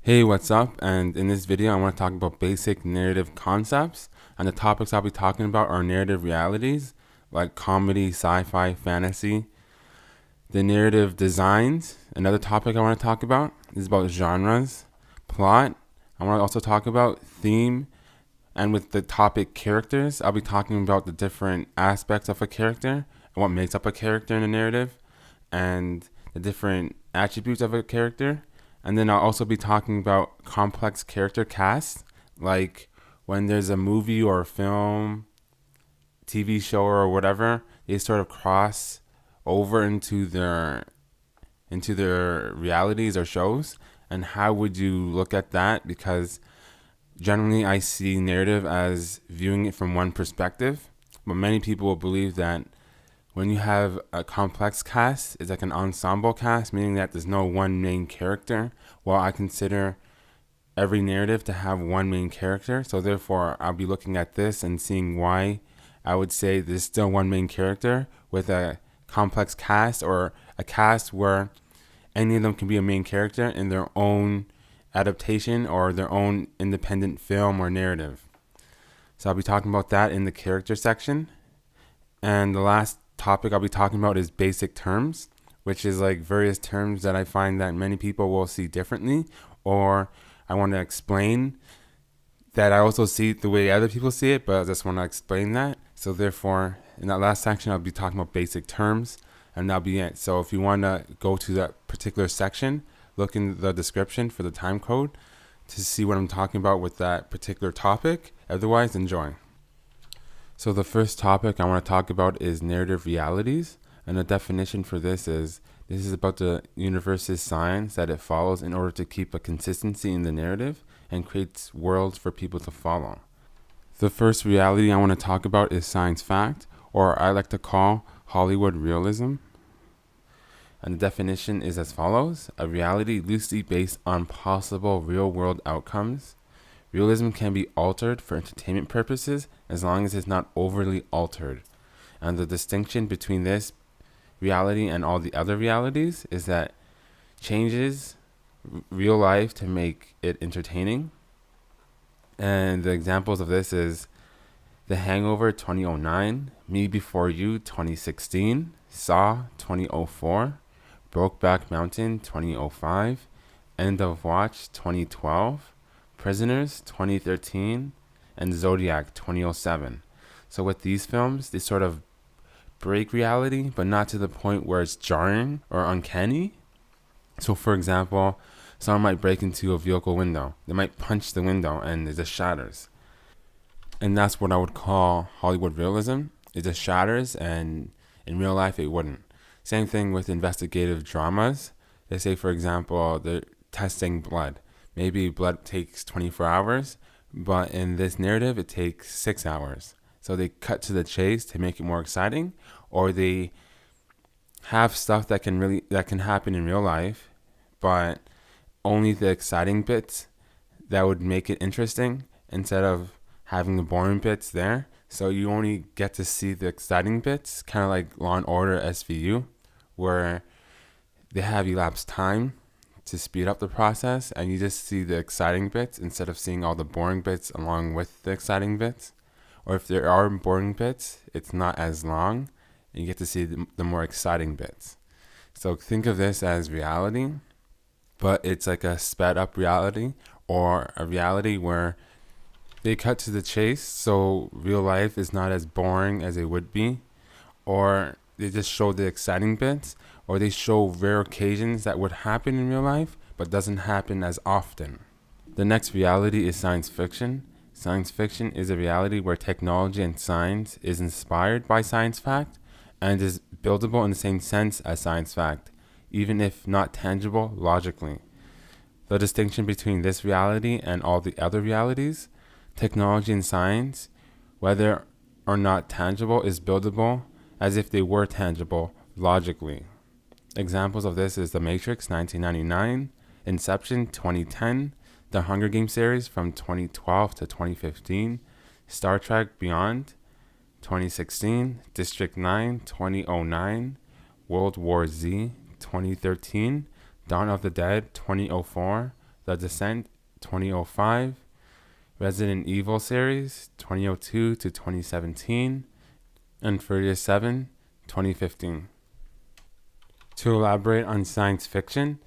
Hey, what's up? And in this video, I want to talk about basic narrative concepts. And the topics I'll be talking about are narrative realities, like comedy, sci-fi, fantasy. The narrative designs, another topic I want to talk about, is about genres, plot. I want to also talk about theme. And with the topic characters, I'll be talking about the different aspects of a character and what makes up a character in a narrative and the different attributes of a character. And then I'll also be talking about complex character casts, like when there's a movie or a film, TV show or whatever, they sort of cross over into their realities or shows. And how would you look at that? Because generally I see narrative as viewing it from one perspective, but many people will believe that when you have a complex cast, it's like an ensemble cast, meaning that there's no one main character. Well, I consider every narrative to have one main character, so therefore I'll be looking at this and seeing why I would say there's still one main character with a complex cast, or a cast where any of them can be a main character in their own adaptation or their own independent film or narrative. So I'll be talking about that in the character section. And the last topic I'll be talking about is basic terms, which is like various terms that I find that many people will see differently, or I want to explain that I also see it the way other people see it, but I just want to explain that. So therefore, in that last section, I'll be talking about basic terms, and that'll be it. So if you want to go to that particular section, look in the description for the time code to see what I'm talking about with that particular topic. Otherwise, enjoy. So the first topic I want to talk about is narrative realities, and the definition for this is about the universe's science that it follows in order to keep a consistency in the narrative and creates worlds for people to follow. The first reality I want to talk about is science fact, or I like to call Hollywood realism. And the definition is as follows: a reality loosely based on possible real-world outcomes. Realism can be altered for entertainment purposes as long as it's not overly altered. And the distinction between this reality and all the other realities is that changes real life to make it entertaining. And the examples of this is The Hangover 2009, Me Before You 2016, Saw 2004, Brokeback Mountain 2005, End of Watch 2012, Prisoners 2013, and Zodiac 2007. So with these films, they sort of break reality, but not to the point where it's jarring or uncanny. So for example, someone might break into a vehicle window. They might punch the window and it just shatters. And that's what I would call Hollywood realism. It just shatters, and in real life it wouldn't. Same thing with investigative dramas. They say, for example, they're testing blood. Maybe blood takes 24 hours, but in this narrative, it takes 6 hours. So they cut to the chase to make it more exciting, or they have stuff that can happen in real life, but only the exciting bits that would make it interesting instead of having the boring bits there. So you only get to see the exciting bits, kind of like Law and Order SVU, where they have elapsed time to speed up the process, and you just see the exciting bits instead of seeing all the boring bits along with the exciting bits. Or if there are boring bits, it's not as long, and you get to see the more exciting bits. So think of this as reality, but it's like a sped up reality, or a reality where they cut to the chase, so real life is not as boring as it would be, or they just show the exciting bits, or they show rare occasions that would happen in real life but doesn't happen as often. The next reality is science fiction. Science fiction is a reality where technology and science is inspired by science fact and is buildable in the same sense as science fact, even if not tangible logically. The distinction between this reality and all the other realities: technology and science, whether or not tangible, is buildable as if they were tangible logically. Examples of this is The Matrix 1999, Inception 2010, The Hunger Games series from 2012 to 2015, Star Trek Beyond 2016, District 9 2009, World War Z 2013, Dawn of the Dead 2004, The Descent, 2005. Resident Evil series, 2002 to 2017. And Furious 7, 2015. To elaborate on science fiction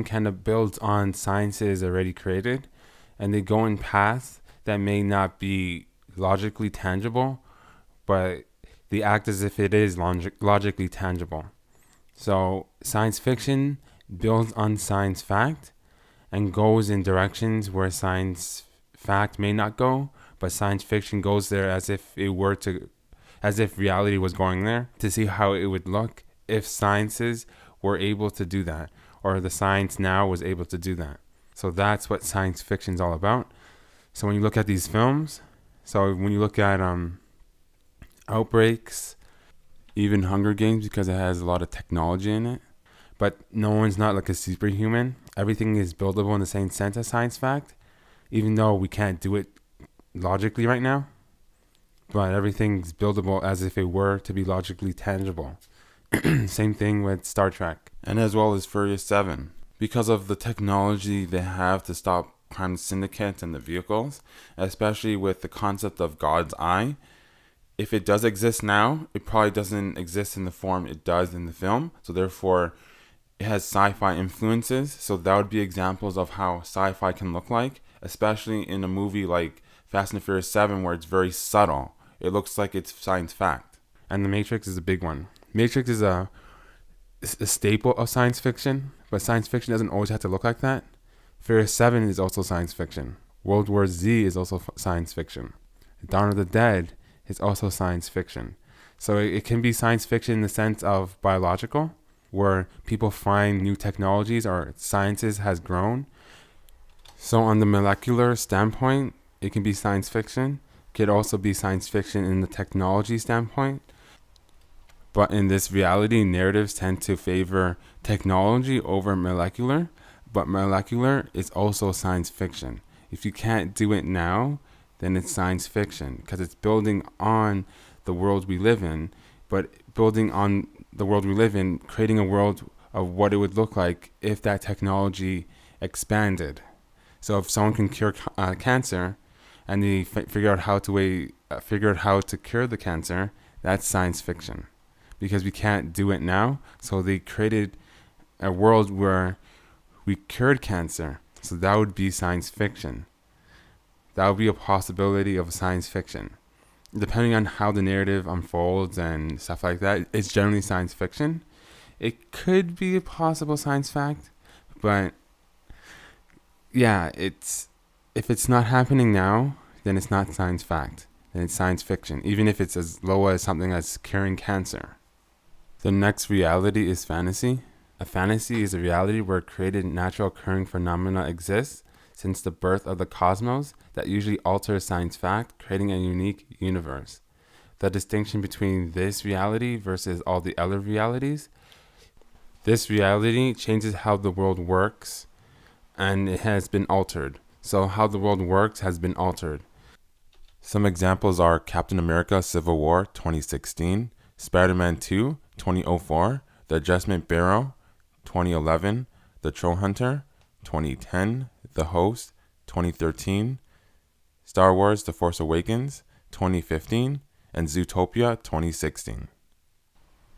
kind of builds on sciences already created, and they go in paths that may not be logically tangible, but they act as if it is logically tangible. So science fiction builds on science fact and goes in directions where science fact may not go, but science fiction goes there as if reality was going there, to see how it would look if sciences were able to do that, or the science now was able to do that. So that's what science fiction is all about. So when you look at these films, when you look at Outbreaks, even Hunger Games, because it has a lot of technology in it, but no one's not like a superhuman. Everything is buildable in the same sense as science fact, even though we can't do it logically right now, but everything's buildable as if it were to be logically tangible. Same thing with Star Trek. And as well as Furious 7. Because of the technology they have to stop crime syndicates and the vehicles, especially with the concept of God's eye, if it does exist now, it probably doesn't exist in the form it does in the film. So therefore, it has sci-fi influences. So that would be examples of how sci-fi can look like, especially in a movie like Fast and Furious 7, where it's very subtle. It looks like it's science fact. And The Matrix is a big one. Matrix is a staple of science fiction, but science fiction doesn't always have to look like that. Furious 7 is also science fiction. World War Z is also science fiction. Dawn of the Dead is also science fiction. So it can be science fiction in the sense of biological, where people find new technologies or sciences has grown. So on the molecular standpoint, it can be science fiction. It could also be science fiction in the technology standpoint. But in this reality, narratives tend to favor technology over molecular, but molecular is also science fiction. If you can't do it now, then it's science fiction, because it's building on the world we live in, but building on the world we live in, creating a world of what it would look like if that technology expanded. So if someone can cure cancer, and they figure out how to cure the cancer, that's science fiction, because we can't do it now. So they created a world where we cured cancer. So that would be science fiction. That would be a possibility of science fiction. Depending on how the narrative unfolds and stuff like that, it's generally science fiction. It could be a possible science fact, but yeah, if it's not happening now, then it's not science fact. Then it's science fiction, even if it's as low as something as curing cancer. The next reality is fantasy. A fantasy is a reality where created natural occurring phenomena exists since the birth of the cosmos that usually alters science fact, creating a unique universe. The distinction between this reality versus all the other realities: this reality changes how the world works, and it has been altered. So how the world works has been altered. Some examples are Captain America Civil War 2016, Spider-Man 2 2004, The Adjustment Bureau 2011, The Troll Hunter 2010, The Host 2013, Star Wars The Force Awakens 2015, and Zootopia 2016.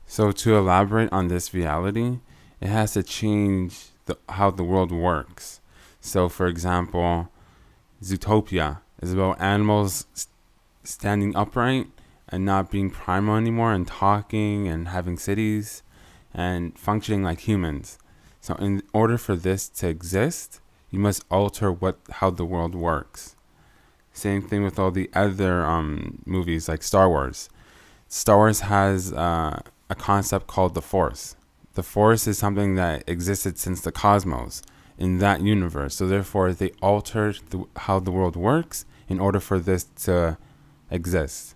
So to elaborate on this reality, it has to change how the world works. So for example, Zootopia is about animals standing upright and not being primal anymore, and talking and having cities and functioning like humans. So in order for this to exist, you must alter how the world works. Same thing with all the other movies like Star Wars. Star Wars has a concept called the Force. The Force is something that existed since the cosmos in that universe. So therefore, they altered how the world works in order for this to exist.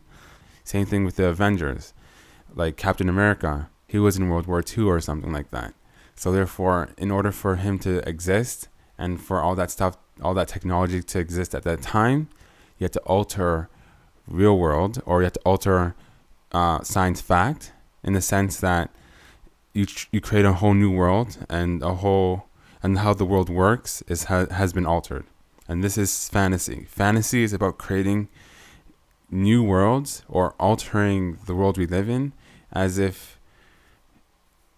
Same thing with the Avengers. Like Captain America, he was in World War II or something like that. So therefore, in order for him to exist and for all that stuff, all that technology to exist at that time, you have to alter real world, or you have to alter science fact, in the sense that you create a whole new world and and how the world works has been altered. And this is fantasy. Fantasy is about creating new worlds or altering the world we live in as if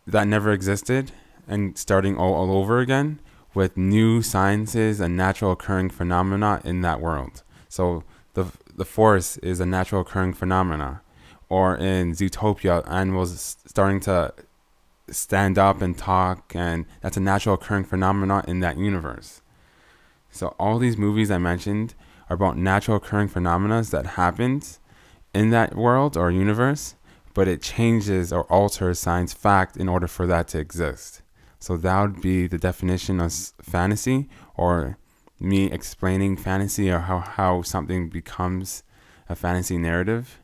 that never existed and starting all over again with new sciences and natural occurring phenomena in that world. So the forest is a natural occurring phenomena. Or in Zootopia, animals starting to stand up and talk, and that's a natural occurring phenomena in that universe. So all these movies I mentioned are about natural occurring phenomena that happens in that world or universe, but it changes or alters science fact in order for that to exist. So that would be the definition of fantasy, or me explaining fantasy, or how something becomes a fantasy narrative.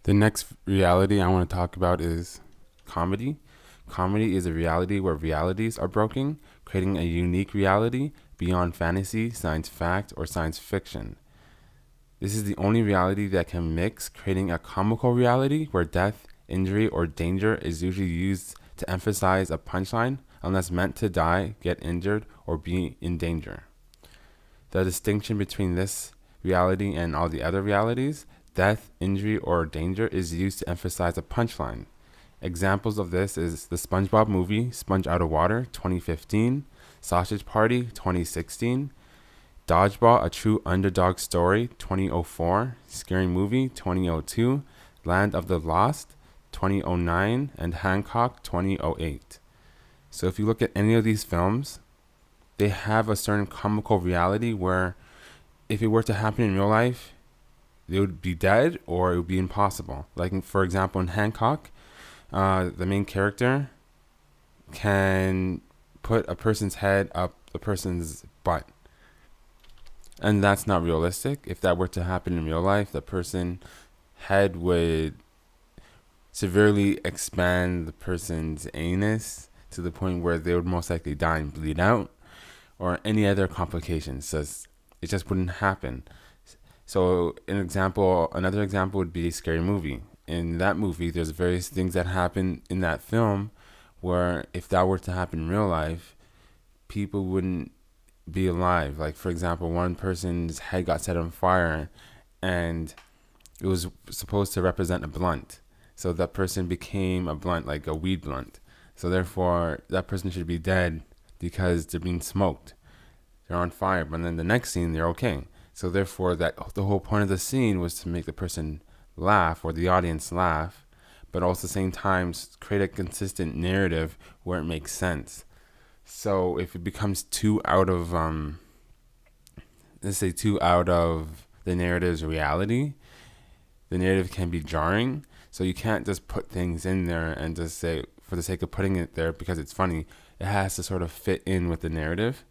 The next reality I want to talk about is comedy. Comedy is a reality where realities are broken, creating a unique reality beyond fantasy, science fact, or science fiction. This is the only reality that can mix, creating a comical reality where death, injury, or danger is usually used to emphasize a punchline, unless meant to die, get injured, or be in danger. The distinction between this reality and all the other realities, death, injury, or danger, is used to emphasize a punchline. Examples of this is the SpongeBob movie, Sponge Out of Water, 2015, Sausage Party, 2016, Dodgeball, A True Underdog Story, 2004, Scary Movie, 2002, Land of the Lost, 2009, and Hancock, 2008. So if you look at any of these films, they have a certain comical reality where if it were to happen in real life, they would be dead or it would be impossible. Like, for example, in Hancock, the main character can put a person's head up a person's butt. And that's not realistic. If that were to happen in real life, the person's head would severely expand the person's anus to the point where they would most likely die and bleed out, or any other complications. So it just wouldn't happen. So another example would be a Scary Movie. In that movie, there's various things that happen in that film where if that were to happen in real life, people wouldn't be alive. Like, for example, one person's head got set on fire and it was supposed to represent a blunt. So that person became a blunt, like a weed blunt. So therefore, that person should be dead because they're being smoked. They're on fire, but then the next scene, they're okay. So therefore, that the whole point of the scene was to make the person laugh, or the audience laugh, but also at the same time create a consistent narrative where it makes sense. So if it becomes too out of the narrative's reality, the narrative can be jarring. So you can't just put things in there and just say, for the sake of putting it there because it's funny. It has to sort of fit in with the narrative.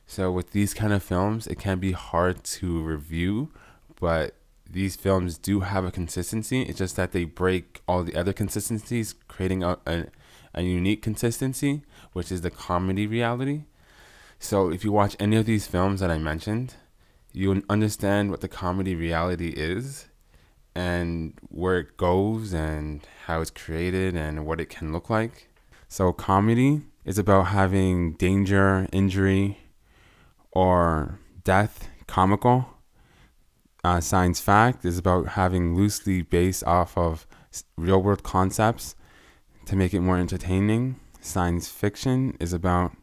So with these kind of films, it can be hard to review, but these films do have a consistency. It's just that they break all the other consistencies, creating a unique consistency, which is the comedy reality. So if you watch any of these films that I mentioned, you understand what the comedy reality is and where it goes and how it's created and what it can look like. So comedy is about having danger, injury, or death comical. Science fact is about having loosely based off of real world concepts to make it more entertaining. Science fiction is about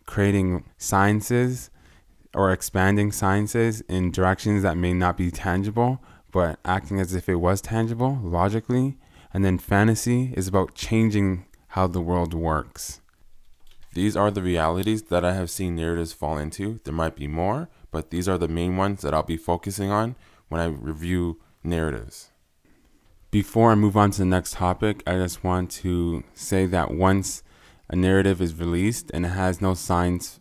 creating sciences or expanding sciences in directions that may not be tangible, but acting as if it was tangible logically. And then fantasy is about changing how the world works. These are the realities that I have seen narratives fall into. There might be more, but these are the main ones that I'll be focusing on when I review narratives. Before I move on to the next topic, I just want to say that once a narrative is released and it has no science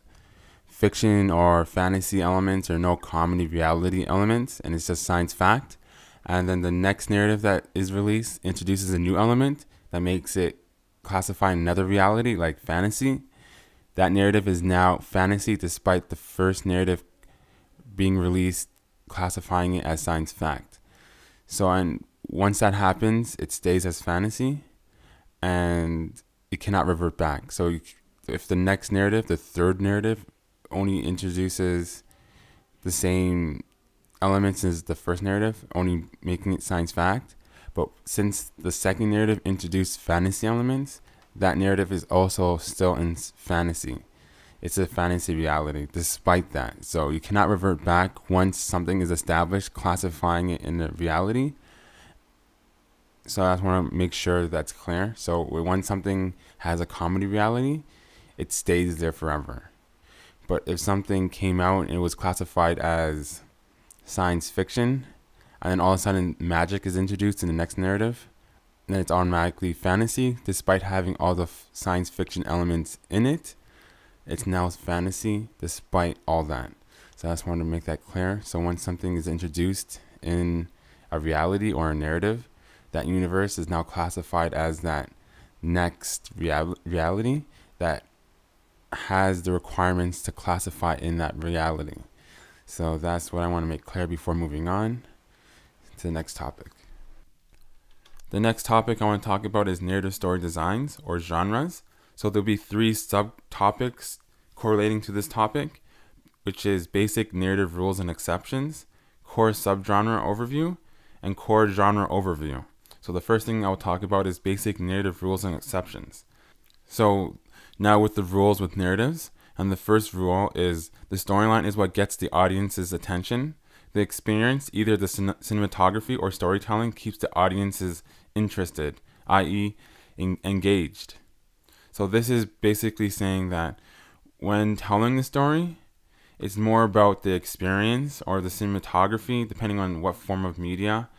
fiction or fantasy elements or no comedy reality elements, and it's just science fact, and then the next narrative that is released introduces a new element that makes it classify another reality like fantasy, that narrative is now fantasy despite the first narrative being released classifying it as science fact. So and once that happens, it stays as fantasy and it cannot revert back. So if the next narrative, the third narrative, only introduces the same elements as the first narrative, only making it science fact. But since the second narrative introduced fantasy elements, that narrative is also still in fantasy. It's a fantasy reality despite that. So you cannot revert back once something is established, classifying it in the reality. So I just want to make sure that's clear. So when something has a comedy reality, it stays there forever. But if something came out and it was classified as science fiction, and then all of a sudden magic is introduced in the next narrative, then it's automatically fantasy, despite having all the science fiction elements in it. It's now fantasy, despite all that. So I just wanted to make that clear. So when something is introduced in a reality or a narrative, that universe is now classified as that next reality that has the requirements to classify in that reality. So that's what I want to make clear before moving on to the next topic. The next topic I want to talk about is narrative story designs or genres. So there'll be 3 subtopics correlating to this topic, which is basic narrative rules and exceptions, core subgenre overview, and core genre overview. So the first thing I'll talk about is basic narrative rules and exceptions. So now with the rules with narratives, and the first rule is the storyline is what gets the audience's attention. The experience, either the cinematography or storytelling, keeps the audiences interested, i.e. engaged. So this is basically saying that when telling the story, it's more about the experience or the cinematography, depending on what form of media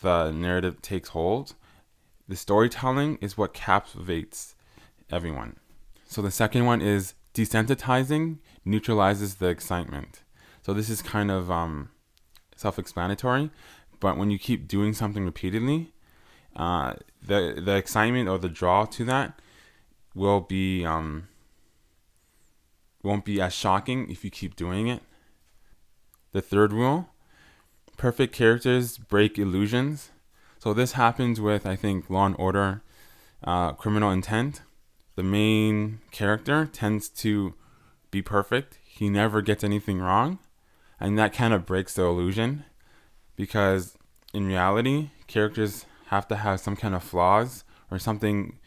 the narrative takes hold. The storytelling is what captivates everyone. So the second one is desensitizing neutralizes the excitement. So this is kind of self-explanatory, but when you keep doing something repeatedly, the excitement or the draw to that will be won't be as shocking if you keep doing it. The third rule, perfect characters break illusions. So this happens with, I think, Law and Order, Criminal Intent. The main character tends to be perfect. He never gets anything wrong, and that kind of breaks the illusion, because in reality, characters have to have some kind of flaws or something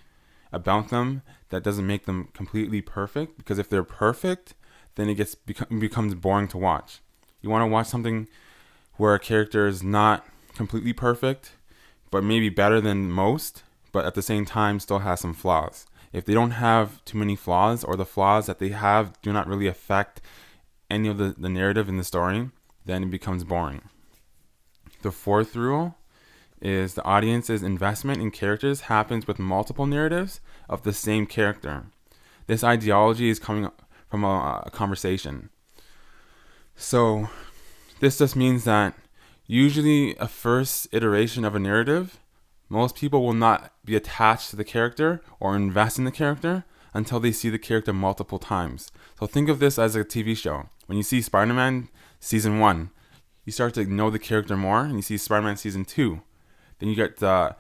about them that doesn't make them completely perfect, because if they're perfect, then it becomes boring to watch. You want to watch something where a character is not completely perfect, but maybe better than most, but at the same time still has some flaws. If they don't have too many flaws, or the flaws that they have do not really affect any of the narrative in the story, then it becomes boring. The fourth rule is the audience's investment in characters happens with multiple narratives of the same character. This ideology is coming from a conversation. So this just means that usually a first iteration of a narrative, most people will not be attached to the character or invest in the character until they see the character multiple times. So think of this as a TV show. When you see Spider-Man season 1, you start to know the character more, and you see Spider-Man season 2. Then you get to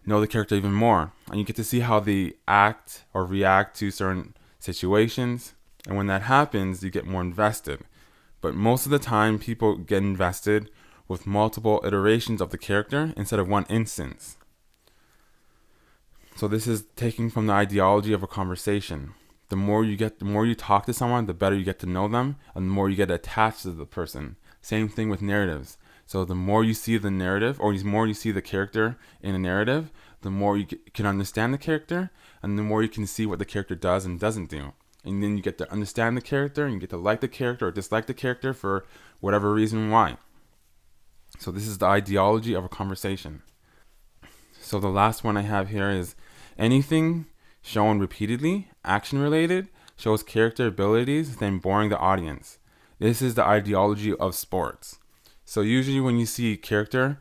know the character even more, and you get to see how they act or react to certain situations. And when that happens, you get more invested. But most of the time, people get invested with multiple iterations of the character instead of one instance. So this is taking from the ideology of a conversation. The more you talk to someone, the better you get to know them, and the more you get attached to the person. Same thing with narratives. So the more you see the narrative, or the more you see the character in a narrative, the more you can understand the character, and the more you can see what the character does and doesn't do. And then you get to understand the character, and you get to like the character or dislike the character for whatever reason why. So this is the ideology of a conversation. So the last one I have here is anything shown repeatedly, action related, shows character abilities, then boring the audience. This is the ideology of sports. So usually when you see a character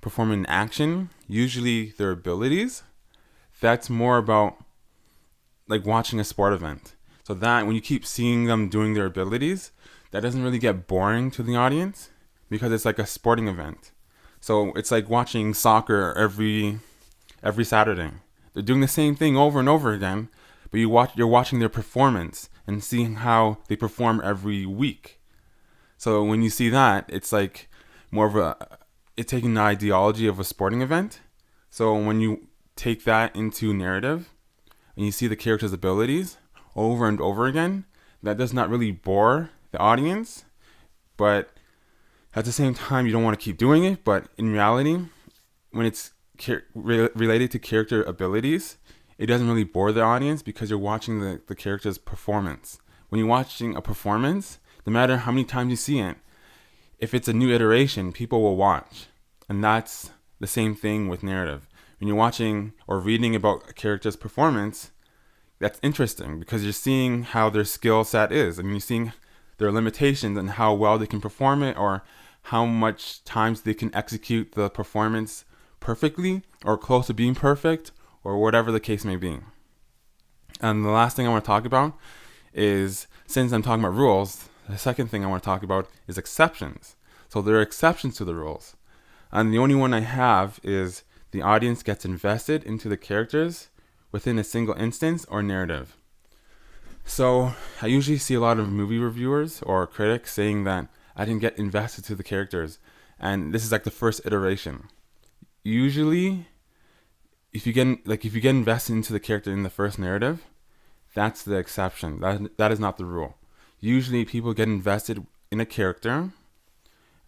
performing action, usually their abilities, that's more about like watching a sport event. So that when you keep seeing them doing their abilities, that doesn't really get boring to the audience, because it's like a sporting event. So it's like watching soccer every Saturday. They're doing the same thing over and over again, but you're watching their performance and seeing how they perform every week. So when you see that, it's like more of it's taking the ideology of a sporting event. So when you take that into narrative and you see the character's abilities over and over again, that does not really bore the audience, but at the same time, you don't want to keep doing it. But in reality, when it's related to character abilities, it doesn't really bore the audience because you're watching the character's performance. When you're watching a performance, no matter how many times you see it, if it's a new iteration, people will watch. And that's the same thing with narrative. When you're watching or reading about a character's performance, that's interesting because you're seeing how their skill set is. I mean, you're seeing their limitations and how well they can perform it, or how much times they can execute the performance perfectly or close to being perfect, or whatever the case may be. And the last thing I want to talk about is, since I'm talking about rules, the second thing I want to talk about is exceptions. So there are exceptions to the rules. And the only one I have is the audience gets invested into the characters within a single instance or narrative. So I usually see a lot of movie reviewers or critics saying that I didn't get invested to the characters, and this is like the first iteration. Usually, if you get invested into the character in the first narrative, that's the exception. That is not the rule. Usually, people get invested in a character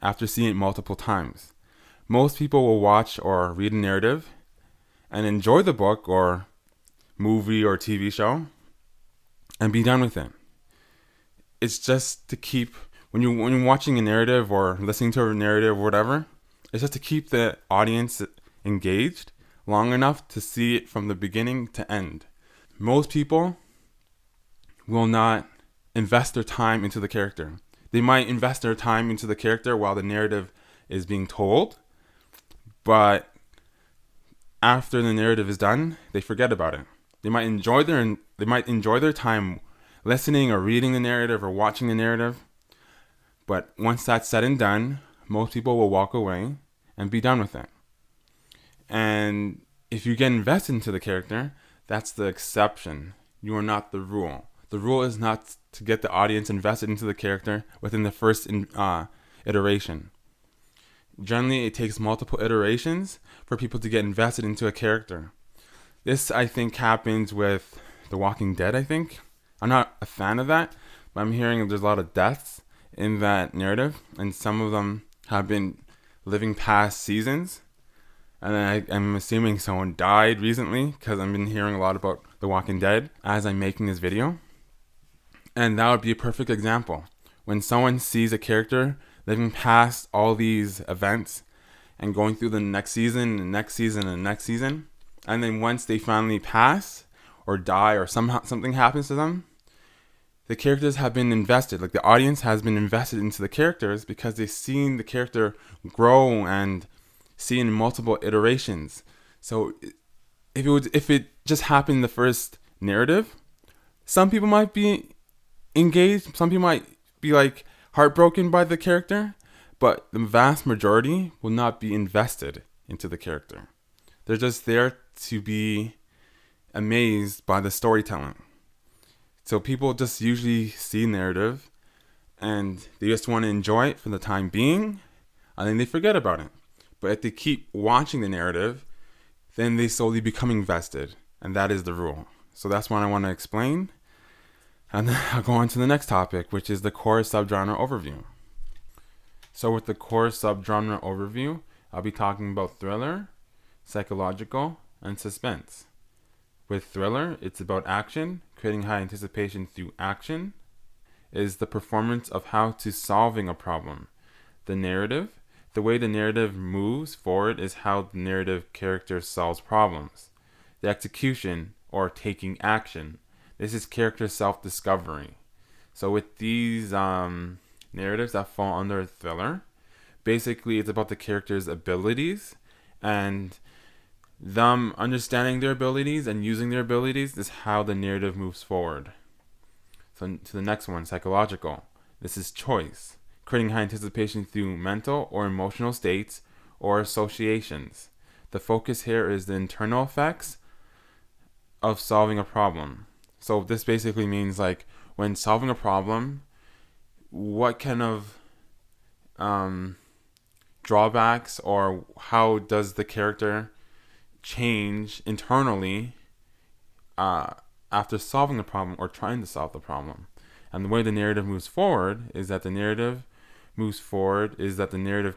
after seeing it multiple times. Most people will watch or read a narrative and enjoy the book or movie or TV show and be done with it. It's just to keep, when you're watching a narrative or listening to a narrative or whatever, it's just to keep the audience engaged long enough to see it from the beginning to end. Most people will not invest their time into the character. They might invest their time into the character while the narrative is being told, but after the narrative is done, they forget about it. They might enjoy their time listening or reading the narrative or watching the narrative, but once that's said and done, most people will walk away and be done with it. And if you get invested into the character, that's the exception. You are not the rule. The rule is not to get the audience invested into the character within the first iteration. Generally, it takes multiple iterations for people to get invested into a character. This, I think, happens with The Walking Dead, I think. I'm not a fan of that, but I'm hearing there's a lot of deaths in that narrative, and some of them have been living past seasons. And then I'm assuming someone died recently, because I've been hearing a lot about The Walking Dead as I'm making this video. And that would be a perfect example. When someone sees a character living past all these events and going through the next season, and next season, and next season, and then once they finally pass or die or somehow something happens to them, the characters have been invested. Like, the audience has been invested into the characters because they've seen the character grow and see in multiple iterations. So if it just happened in the first narrative, some people might be engaged, some people might be like heartbroken by the character, but the vast majority will not be invested into the character. They're just there to be amazed by the storytelling. So people just usually see narrative and they just want to enjoy it for the time being, and then they forget about it. But if they keep watching the narrative, then they slowly become invested, and that is the rule. So that's what I want to explain. And then I'll go on to the next topic, which is the core subgenre overview. So with the core subgenre overview, I'll be talking about thriller, psychological, and suspense. With thriller, it's about action, creating high anticipation through action. It is the performance of how to solving a problem. The narrative, the way the narrative moves forward is how the narrative character solves problems. The execution, or taking action, this is character self-discovery. So with these narratives that fall under thriller, basically it's about the character's abilities, and them understanding their abilities and using their abilities is how the narrative moves forward. So to the next one, psychological. This is choice, creating high anticipation through mental or emotional states or associations. The focus here is the internal effects of solving a problem. So this basically means like when solving a problem, what kind of drawbacks or how does the character change internally uh, after solving the problem or trying to solve the problem. And the way the narrative moves forward is that the narrative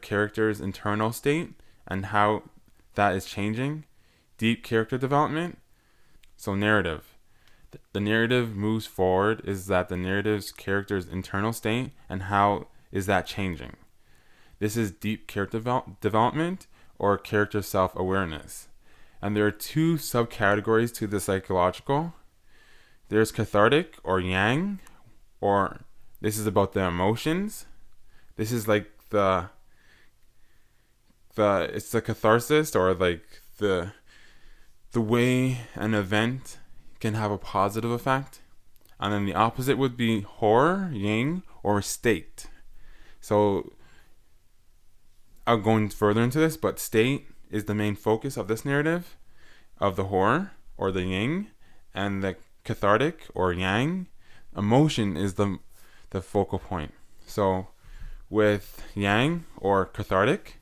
character's internal state and how that is changing, deep character development. So narrative. The narrative moves forward is that the narrative's character's internal state and how is that changing. This is deep character development or character self-awareness. And there are two subcategories to the psychological. There's cathartic or yang, or this is about the emotions. This is like it's the catharsis or like the way an event can have a positive effect. And then the opposite would be horror, yang, or state. So I'll go further into this, but state is the main focus of this narrative, of the horror or the yang, and the cathartic or yang emotion is the focal point. So with yang or cathartic,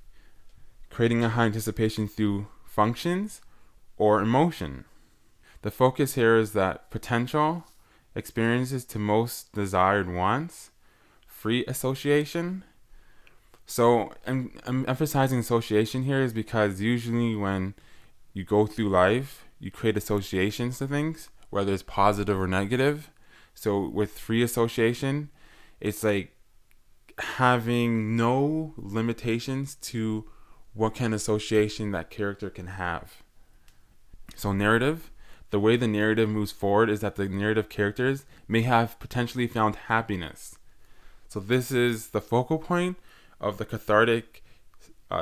creating a high anticipation through functions or emotion. The focus here is that potential experiences to most desired wants, free association. So I'm emphasizing association here is because usually when you go through life, you create associations to things, whether it's positive or negative. So with free association, it's like having no limitations to what kind of association that character can have. So narrative, the way the narrative moves forward is that the narrative characters may have potentially found happiness. So this is the focal point of the cathartic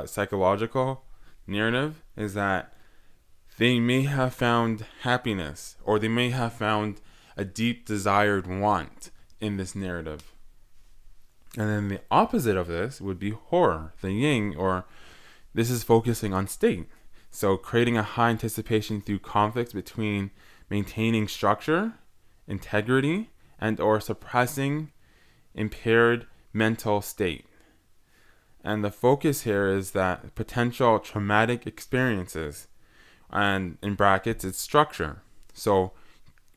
psychological narrative, is that they may have found happiness or they may have found a deep desired want in this narrative. And then the opposite of this would be horror, the yin, or this is focusing on state. So creating a high anticipation through conflicts between maintaining structure, integrity, and or suppressing impaired mental state. And the focus here is that potential traumatic experiences, and in brackets it's structure. So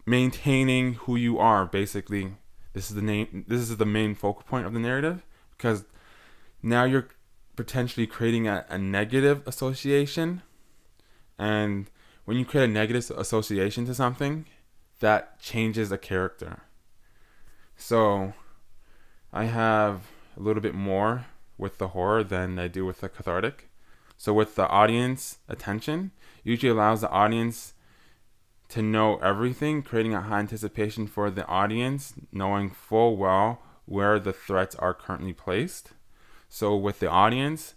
maintaining who you are, basically, this is the main focal point of the narrative, because now you're potentially creating a negative association. And when you create a negative association to something, that changes a character. So I have a little bit more with the horror than I do with the cathartic. So with the audience attention, usually allows the audience to know everything, creating a high anticipation for the audience, knowing full well where the threats are currently placed. So with the audience,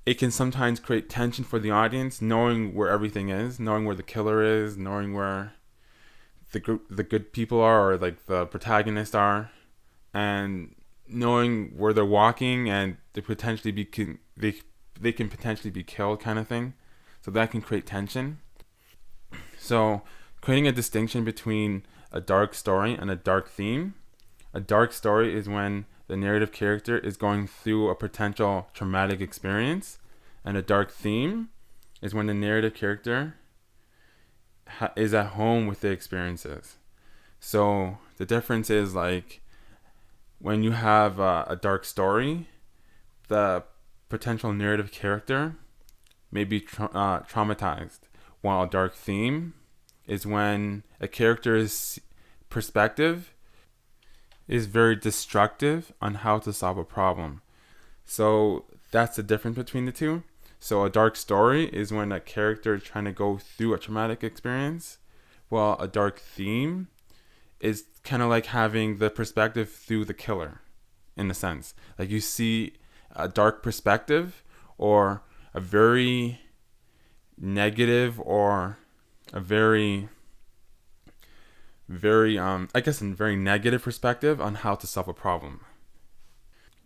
it can sometimes create tension for the audience, knowing where everything is, knowing where the killer is, knowing where the good people are, or like the protagonists are, and knowing where they're walking and they potentially they can potentially be killed, kind of thing. So that can create tension. So creating a distinction between a dark story and a dark theme. A dark story is when the narrative character is going through a potential traumatic experience, and a dark theme is when the narrative character is at home with the experiences. So the difference is like when you have a dark story, the potential narrative character may be traumatized, while a dark theme is when a character's perspective is very destructive on how to solve a problem. So that's the difference between the two. So a dark story is when a character is trying to go through a traumatic experience, while a dark theme is kind of like having the perspective through the killer, in a sense. Like you see a dark perspective or a very negative or a very very negative perspective on how to solve a problem.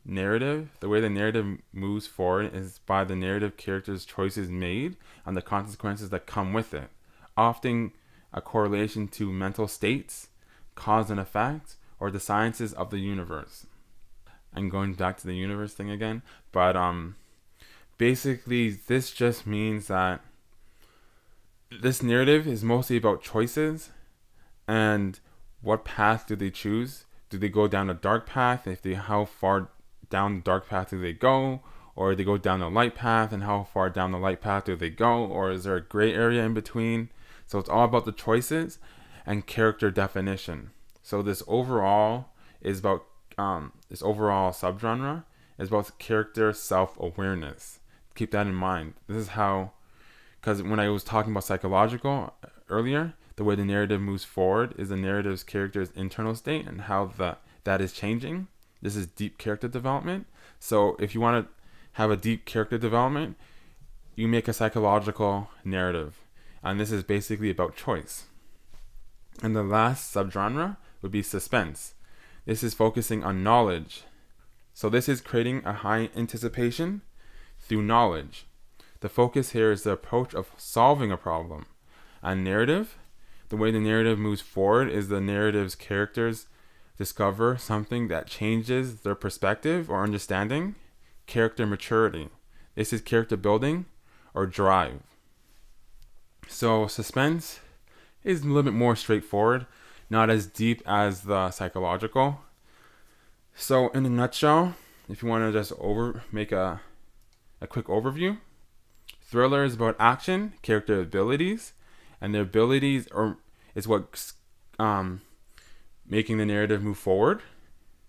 Narrative, the way the narrative moves forward is by the narrative character's choices made and the consequences that come with it. Often a correlation to mental states, cause and effect, or the sciences of the universe. I'm going back to the universe thing again, but basically this just means that this narrative is mostly about choices and what path do they choose. Do they go down a dark path? How far down the dark path do they go? Or they go down the light path, and how far down the light path do they go? Or is there a gray area in between? So it's all about the choices and character definition. So this overall is about this overall subgenre is about character self-awareness. Keep that in mind. This is how, because when I was talking about psychological earlier, the way the narrative moves forward is the narrative's character's internal state and how that is changing. This is deep character development. So if you want to have a deep character development, you make a psychological narrative. And this is basically about choice. And the last subgenre would be suspense. This is focusing on knowledge. So this is creating a high anticipation through knowledge. The focus here is the approach of solving a problem. And narrative, the way the narrative moves forward is the narrative's characters discover something that changes their perspective or understanding. Character maturity. This is character building or drive. So suspense is a little bit more straightforward, not as deep as the psychological. So in a nutshell, if you want to just make a quick overview, thriller is about action, character abilities, and their abilities is what's making the narrative move forward.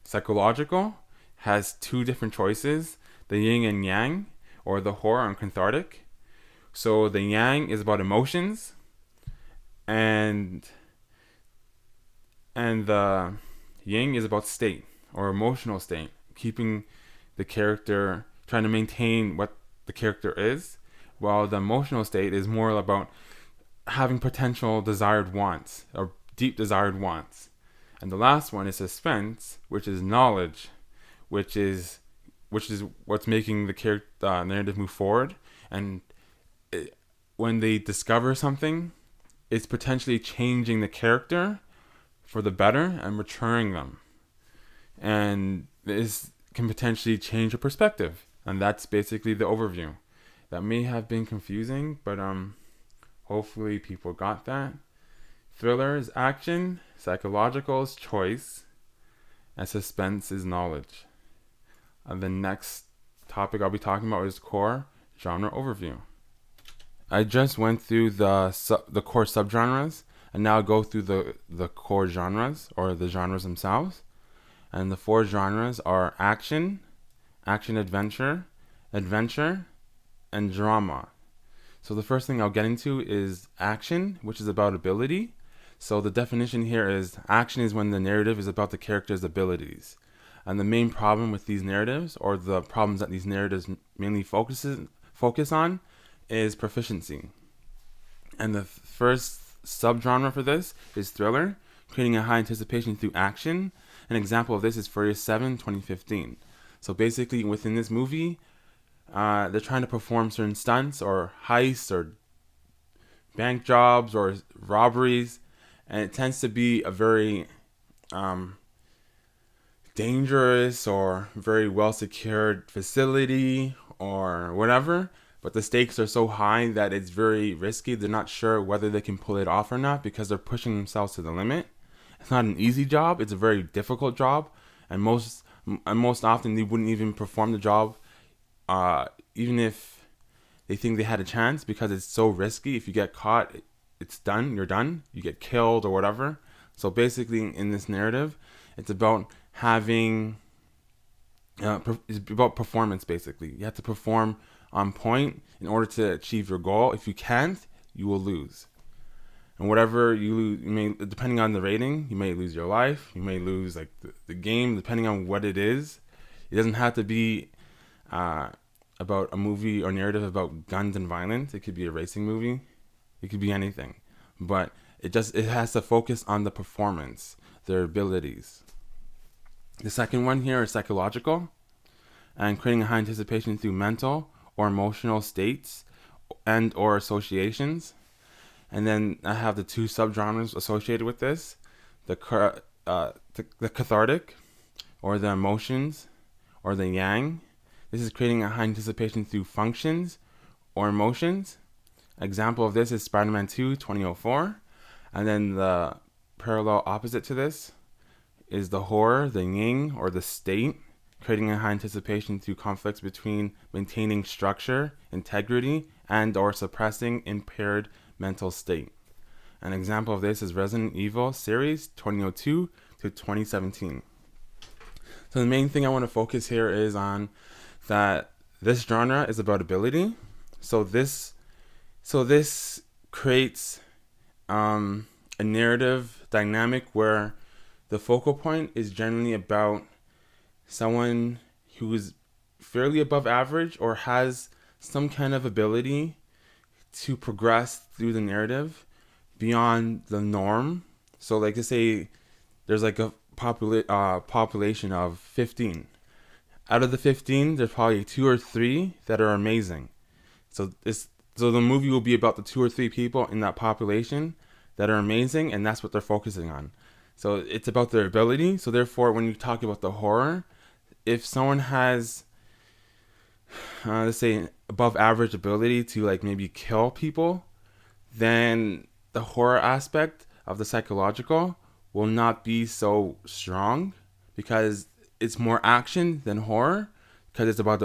Psychological has two different choices, the yin and yang, or the horror and cathartic. So the yang is about emotions, and the yin is about state or emotional state, keeping the character, trying to maintain what the character is, while the emotional state is more about having potential desired wants or deep desired wants. And the last one is suspense, which is knowledge, which is what's making the narrative move forward. And when they discover something, it's potentially changing the character for the better and maturing them. And this can potentially change your perspective. And that's basically the overview. That may have been confusing, but hopefully people got that. Thriller is action, psychological is choice, and suspense is knowledge. And the next topic I'll be talking about is core genre overview. I just went through the core subgenres, and now I'll go through the core genres, or the genres themselves. And the four genres are action, action-adventure, adventure, and drama. So the first thing I'll get into is action, which is about ability. So the definition here is action is when the narrative is about the character's abilities. And the main problem with these narratives, or the problems that these narratives mainly focus on, is proficiency. And the first subgenre for this is thriller, creating a high anticipation through action. An example of this is Furious 7, 2015. So basically, within this movie, they're trying to perform certain stunts or heists or bank jobs or robberies, and it tends to be a very dangerous or very well secured facility or whatever, but the stakes are so high that it's very risky. They're not sure whether they can pull it off or not because they're pushing themselves to the limit. It's not an easy job, it's a very difficult job, and most often they wouldn't even perform the job even if they think they had a chance, because it's so risky. If you get caught, it's done, you're done, you get killed or whatever. So basically in this narrative, it's about having it's about performance. Basically, you have to perform on point in order to achieve your goal. If you can't, you will lose. And whatever you lose, you may, depending on the rating, you may lose your life, you may lose like the game, depending on what it is. It doesn't have to be about a movie or narrative about guns and violence. It could be a racing movie, it could be anything, but it has to focus on the performance, their abilities. The second one here is psychological, and creating a high anticipation through mental or emotional states and or associations. And then I have the two subgenres associated with this, the cathartic, or the emotions, or the yang. This is creating a high anticipation through functions or emotions. Example of this is Spider-Man 2, 2004. And then the parallel opposite to this is the horror, the yin, or the state, creating a high anticipation through conflicts between maintaining structure, integrity, and or suppressing impaired mental state. An example of this is Resident Evil series 2002 to 2017. So the main thing I want to focus here is on that this genre is about ability. So this creates a narrative dynamic where the focal point is generally about someone who is fairly above average or has some kind of ability to progress through the narrative beyond the norm. So like to say there's like a population of 15. Out of the 15, there's probably 2 or 3 that are amazing. So the movie will be about the 2 or 3 people in that population that are amazing, and that's what they're focusing on. So it's about their ability. So therefore, when you talk about the horror, if someone has, let's say, above average ability to like maybe kill people, then the horror aspect of the psychological will not be so strong because it's more action than horror, because it's about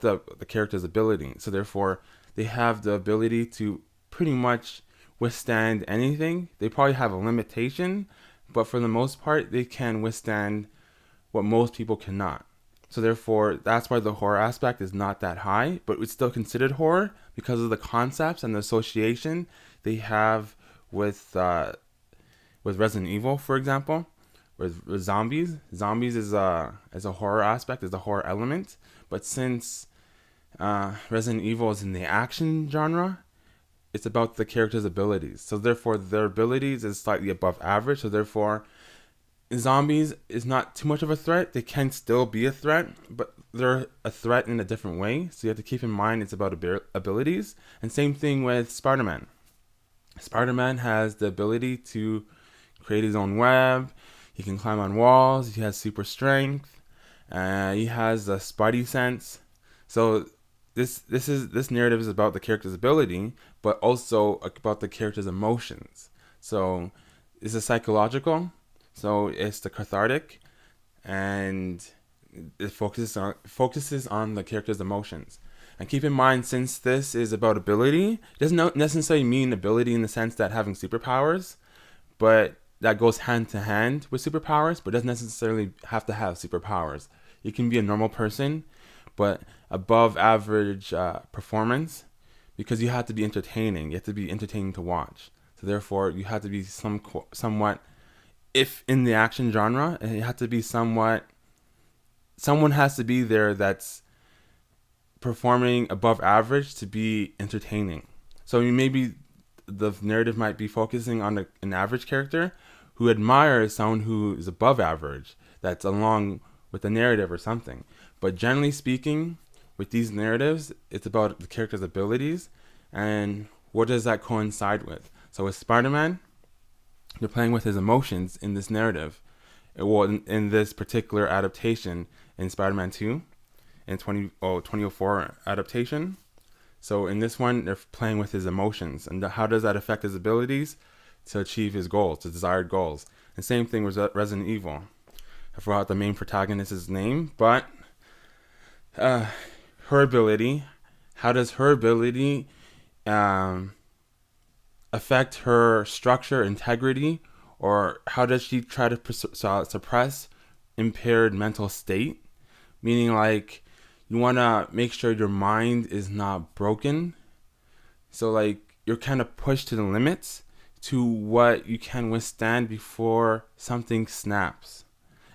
the character's ability. So therefore, they have the ability to pretty much withstand anything. They probably have a limitation, but for the most part, they can withstand what most people cannot. So therefore, that's why the horror aspect is not that high, but it's still considered horror because of the concepts and the association they have with Resident Evil, for example, with zombies. Zombies is a horror aspect, is a horror element. But since Resident Evil is in the action genre, it's about the character's abilities. So therefore, their abilities is slightly above average. So therefore, zombies is not too much of a threat. They can still be a threat, but they're a threat in a different way. So you have to keep in mind it's about abilities. And same thing with Spider-Man. Spider-Man has the ability to create his own web. He can climb on walls. He has super strength. He has a spidey sense. So this narrative is about the character's ability, but also about the character's emotions. So it's a psychological. So it's the cathartic, and it focuses on the character's emotions. And keep in mind, since this is about ability, it doesn't necessarily mean ability in the sense that having superpowers, but that goes hand to hand with superpowers, but doesn't necessarily have to have superpowers. You can be a normal person, but above average performance, because you have to be entertaining. You have to be entertaining to watch. So therefore, you have to be somewhat, if in the action genre, it has to be somewhat, someone has to be there that's performing above average to be entertaining. So maybe the narrative might be focusing on an average character who admires someone who is above average, that's along with the narrative or something. But generally speaking, with these narratives, it's about the character's abilities and what does that coincide with. So with Spider-Man, you're playing with his emotions in this narrative. In this particular adaptation in Spider-Man 2, in 2004 adaptation. So in this one, they're playing with his emotions. And how does that affect his abilities to achieve his goals, his desired goals? And same thing with Resident Evil. I forgot the main protagonist's name, but her ability, how does her ability affect her structure, integrity, or how does she try to suppress impaired mental state? Meaning like you want to make sure your mind is not broken. So like you're kind of pushed to the limits to what you can withstand before something snaps.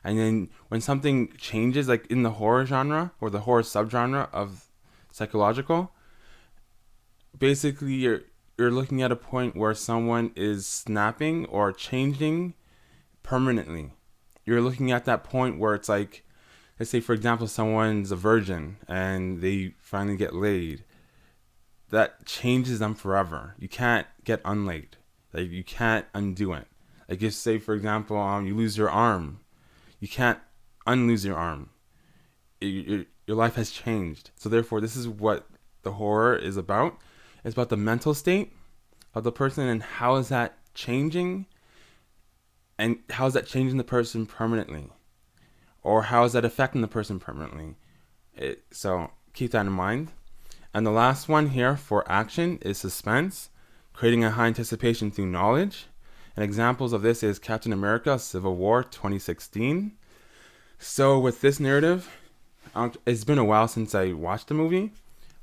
And then when something changes, like in the horror genre or the horror subgenre of psychological, basically you're looking at a point where someone is snapping or changing permanently. You're looking at that point where it's like, let's say for example, someone's a virgin and they finally get laid. that changes them forever. You can't get unlaid. Like, you can't undo it. Like, if, say, for example, you lose your arm, you can't unlose your arm. Your life has changed. So therefore, this is what the horror is about. It's about the mental state of the person and how is that changing, and how is that changing the person permanently, or how is that affecting the person permanently. So keep that in mind. And the last one here for action is suspense, creating a high anticipation through knowledge. And examples of this is Captain America: Civil War 2016. So with this narrative, it's been a while since I watched the movie,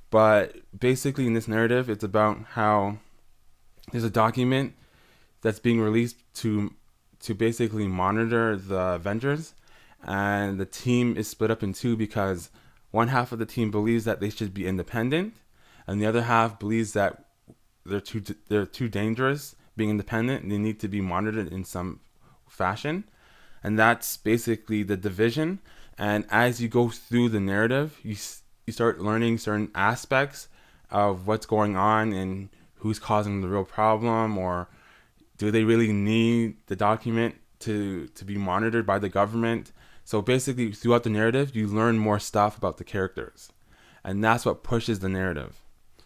but basically in this narrative, it's about how there's a document that's being released to basically monitor the Avengers, and the team is split up in two because one half of the team believes that they should be independent, and the other half believes that they're too dangerous being independent and they need to be monitored in some fashion. And that's basically the division. And as you go through the narrative, you start learning certain aspects of what's going on and who's causing the real problem, or do they really need the document to be monitored by the government. So basically throughout the narrative, you learn more stuff about the characters, and that's what pushes the narrative.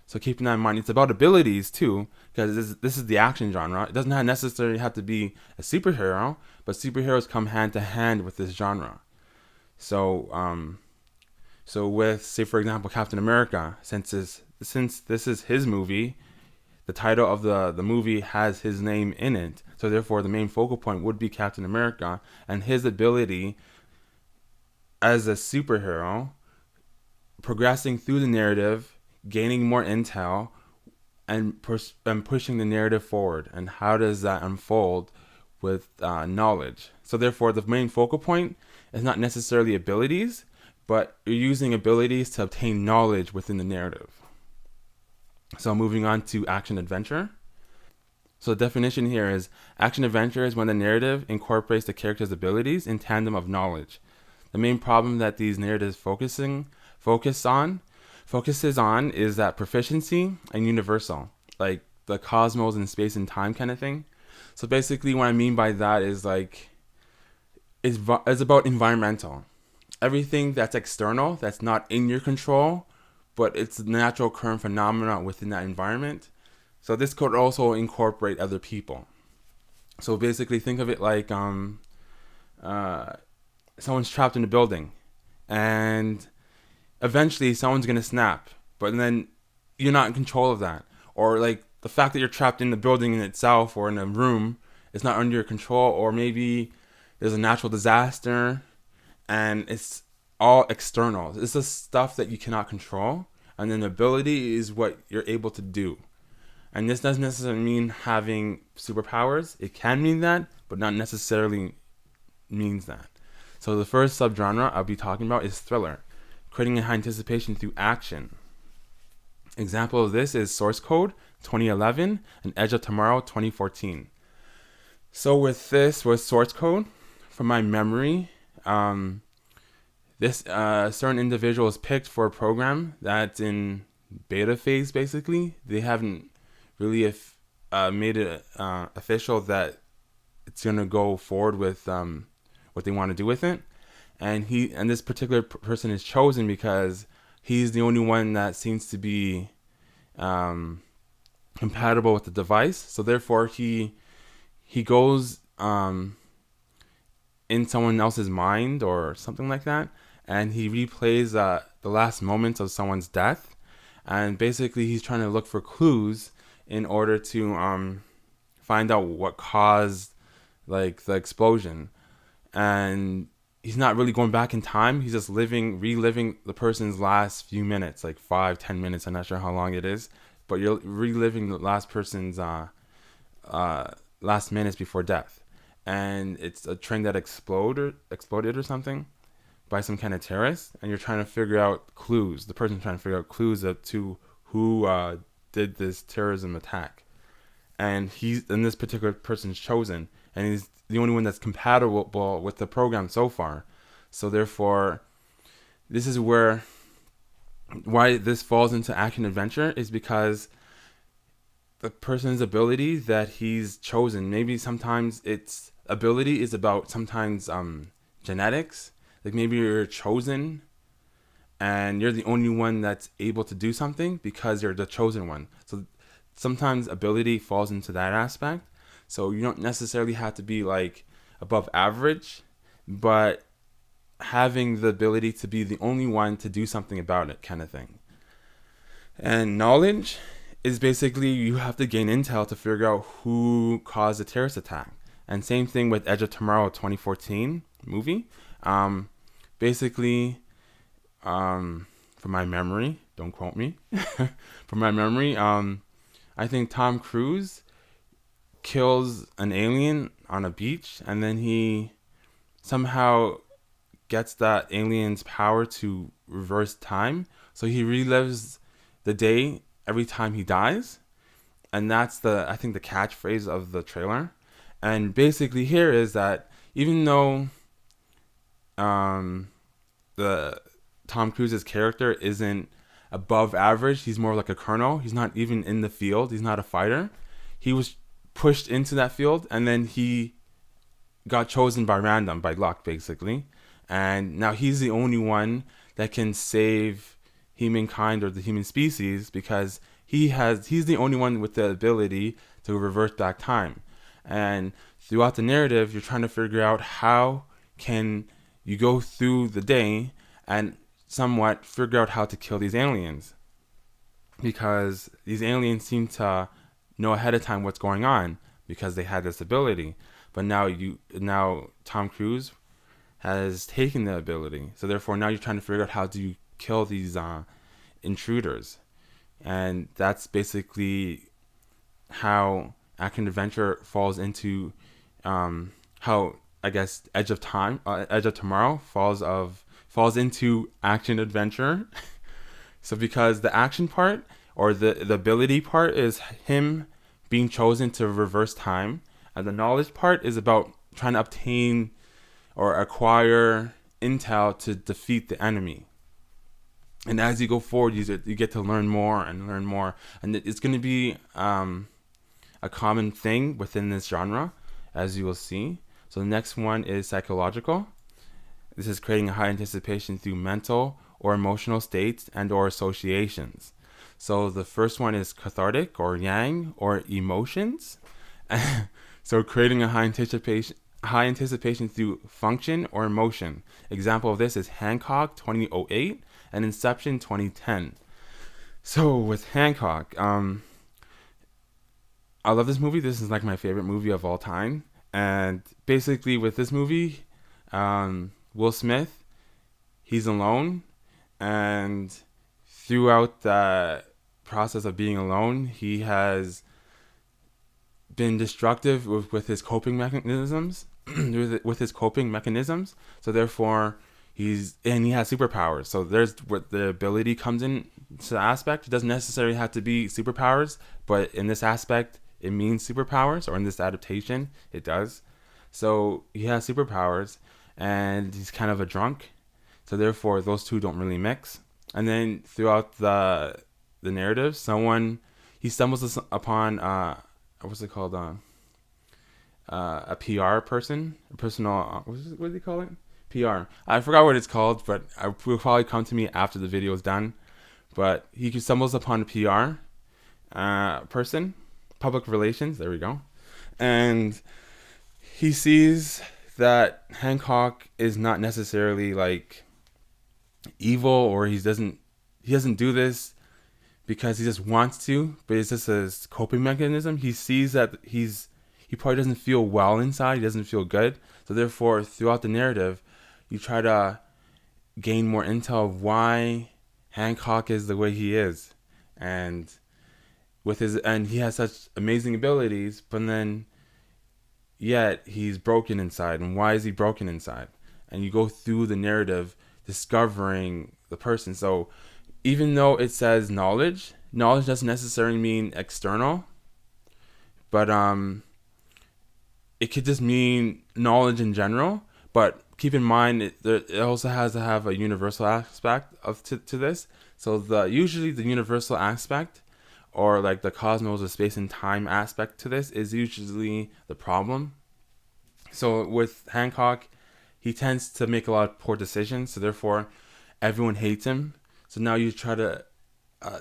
So keeping that in mind, it's about abilities too, because this is the action genre. It doesn't necessarily have to be a superhero, but superheroes come hand to hand with this genre. So with, say, for example, Captain America, since this is his movie, the title of the movie has his name in it. So therefore, the main focal point would be Captain America and his ability as a superhero, progressing through the narrative, gaining more intel, and pushing the narrative forward. And how does that unfold with knowledge? So therefore, the main focal point is not necessarily abilities, but you're using abilities to obtain knowledge within the narrative. So moving on to action adventure. So the definition here is action adventure is when the narrative incorporates the character's abilities in tandem of knowledge. The main problem that these narratives focuses on is that proficiency and universal, like the cosmos and space and time kind of thing. So basically what I mean by that is like, it's about environmental. Everything that's external, that's not in your control, but it's a natural current phenomena within that environment. So this could also incorporate other people. So basically think of it like someone's trapped in a building, and eventually someone's going to snap, but then you're not in control of that. Or like the fact that you're trapped in the building in itself or in a room is not under your control, or maybe there's a natural disaster and it's all external. It's the stuff that you cannot control, and then ability is what you're able to do. And this doesn't necessarily mean having superpowers. It can mean that, but not necessarily means that. So the first subgenre I'll be talking about is thriller, creating a high anticipation through action. Example of this is Source Code 2011 and Edge of Tomorrow 2014. So with Source Code, from my memory, this certain individual is picked for a program that's in beta phase. Basically, they haven't really made it official that it's gonna go forward with what they want to do with it. And this particular person is chosen because he's the only one that seems to be compatible with the device. So therefore, he goes in someone else's mind or something like that, and he replays the last moments of someone's death. And basically, he's trying to look for clues in order to find out what caused like the explosion. And he's not really going back in time. He's just reliving the person's last few minutes, like 5-10 minutes. I'm not sure how long it is, but you're reliving the last person's last minutes before death. And it's a train that exploded or something by some kind of terrorist, and you're trying to figure out clues. The person's trying to figure out clues to who did this terrorism attack. And this particular person's chosen, and he's the only one that's compatible with the program so far. So therefore, this is where why this falls into action adventure is because the person's ability that he's chosen. Maybe sometimes it's ability is about sometimes genetics. Like maybe you're chosen and you're the only one that's able to do something because you're the chosen one. So sometimes ability falls into that aspect. So you don't necessarily have to be like above average, but having the ability to be the only one to do something about it, kind of thing. And knowledge is basically you have to gain intel to figure out who caused the terrorist attack. And same thing with Edge of Tomorrow 2014 movie. Basically, from my memory, don't quote me, from my memory, I think Tom Cruise kills an alien on a beach, and then he somehow gets that alien's power to reverse time. So he relives the day every time he dies. And that's I think the catchphrase of the trailer. And basically here is that even though the Tom Cruise's character isn't above average, he's more like a colonel. He's not even in the field. He's not a fighter. He was pushed into that field, and then he got chosen by random, by luck, basically. And now he's the only one that can save humankind or the human species because he's the only one with the ability to reverse back time. And throughout the narrative, you're trying to figure out how can you go through the day and somewhat figure out how to kill these aliens, because these aliens seem to know ahead of time what's going on because they had this ability. But now Tom Cruise has taken the ability, so therefore now you're trying to figure out how do you kill these intruders. And that's basically how action adventure falls into how I guess Edge of Tomorrow falls into action adventure. So because the action part or the ability part is him being chosen to reverse time, and the knowledge part is about trying to obtain or acquire intel to defeat the enemy. And as you go forward, you get to learn more and learn more. And it's going to be a common thing within this genre, as you will see. So the next one is psychological. This is creating a high anticipation through mental or emotional states and or associations. So the first one is cathartic or yang or emotions. So creating a high anticipation through function or emotion. Example of this is Hancock 2008 and Inception 2010. So with Hancock, I love this movie. This is like my favorite movie of all time. And basically with this movie, Will Smith, he's alone, and throughout the process of being alone, he has been destructive with his coping mechanisms. with his coping mechanisms. So therefore, he has superpowers. So there's where the ability comes in to the aspect. It doesn't necessarily have to be superpowers, but in this aspect, it means superpowers, or in this adaptation, it does. So he has superpowers, and he's kind of a drunk. So therefore, those two don't really mix. And then throughout the narrative, he stumbles upon what's it called? A PR person, a personal. What do they call it? PR. I forgot what it's called, but it will probably come to me after the video is done. But he stumbles upon a PR person, public relations. There we go, and he sees that Hancock is not necessarily like evil, or he doesn't do this because he just wants to, but it's just a coping mechanism. He sees that he probably doesn't feel well inside. He doesn't feel good. So therefore, throughout the narrative, you try to gain more intel of why Hancock is the way he is, and he has such amazing abilities, but then yet he's broken inside. And why is he broken inside? And you go through the narrative discovering the person. So even though it says knowledge doesn't necessarily mean external, but it could just mean knowledge in general. But keep in mind it also has to have a universal aspect to this. So usually the universal aspect, or like the cosmos or space and time aspect to this, is usually the problem. So with Hancock, he tends to make a lot of poor decisions, so therefore everyone hates him. So now you try to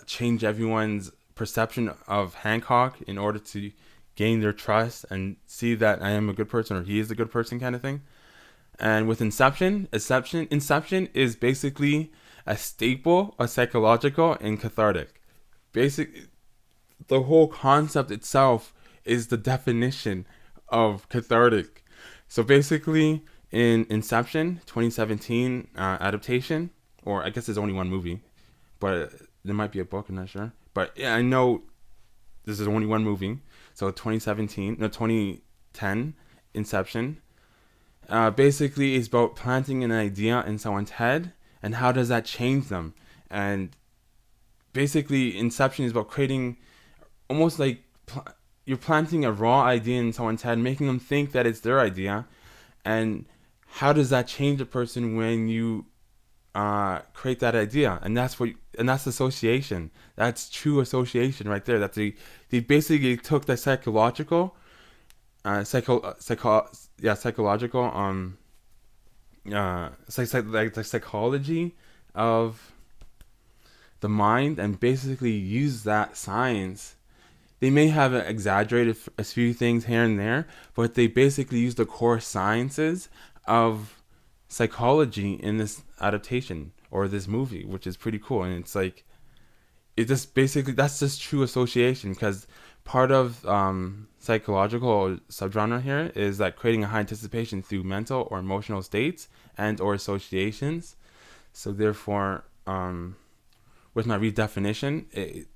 change everyone's perception of Hancock in order to gain their trust and see that I am a good person or he is a good person, kind of thing. And with Inception is basically a staple of psychological and cathartic. The whole concept itself is the definition of cathartic. So basically, in Inception, 2017 adaptation, or I guess there's only one movie, but there might be a book, I'm not sure. But yeah, I know this is only one movie. So 2010 Inception basically is about planting an idea in someone's head and how does that change them. And basically, Inception is about creating almost like you're planting a raw idea in someone's head, making them think that it's their idea. And how does that change a person when you create that idea? And that's association. That's true association right there. They basically took the psychological the psychology of the mind and basically use that science. They may have exaggerated a few things here and there, but they basically use the core sciences of psychology in this adaptation or this movie, which is pretty cool. And it's like, it just basically, that's just true association, because part of psychological subgenre here is that creating a high anticipation through mental or emotional states and or associations. So therefore, with my redefinition,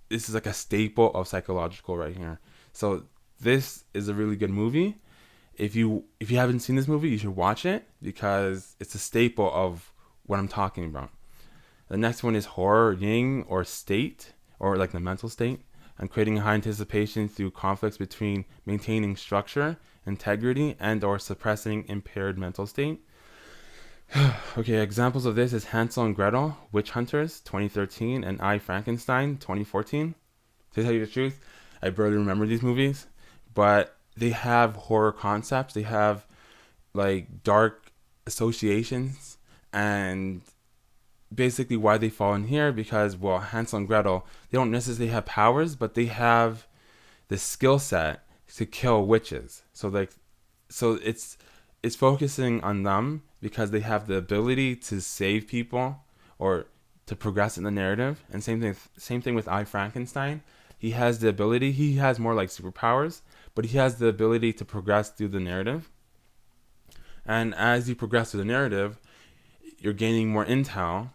this is like a staple of psychological right here. So this is a really good movie. If you haven't seen this movie, you should watch it because it's a staple of what I'm talking about. The next one is horror yin or state, or like the mental state, and creating a high anticipation through conflicts between maintaining structure, integrity, and or suppressing impaired mental state. Okay, examples of this is Hansel and Gretel, Witch Hunters, 2013, and I, Frankenstein, 2014. To tell you the truth, I barely remember these movies, but they have horror concepts. They have like dark associations, and basically why they fall in here, because, well, Hansel and Gretel, they don't necessarily have powers, but they have the skill set to kill witches. So it's focusing on them because they have the ability to save people or to progress in the narrative. And same thing with I, Frankenstein. He has the ability, he has more like superpowers, but he has the ability to progress through the narrative. And as you progress through the narrative, you're gaining more intel,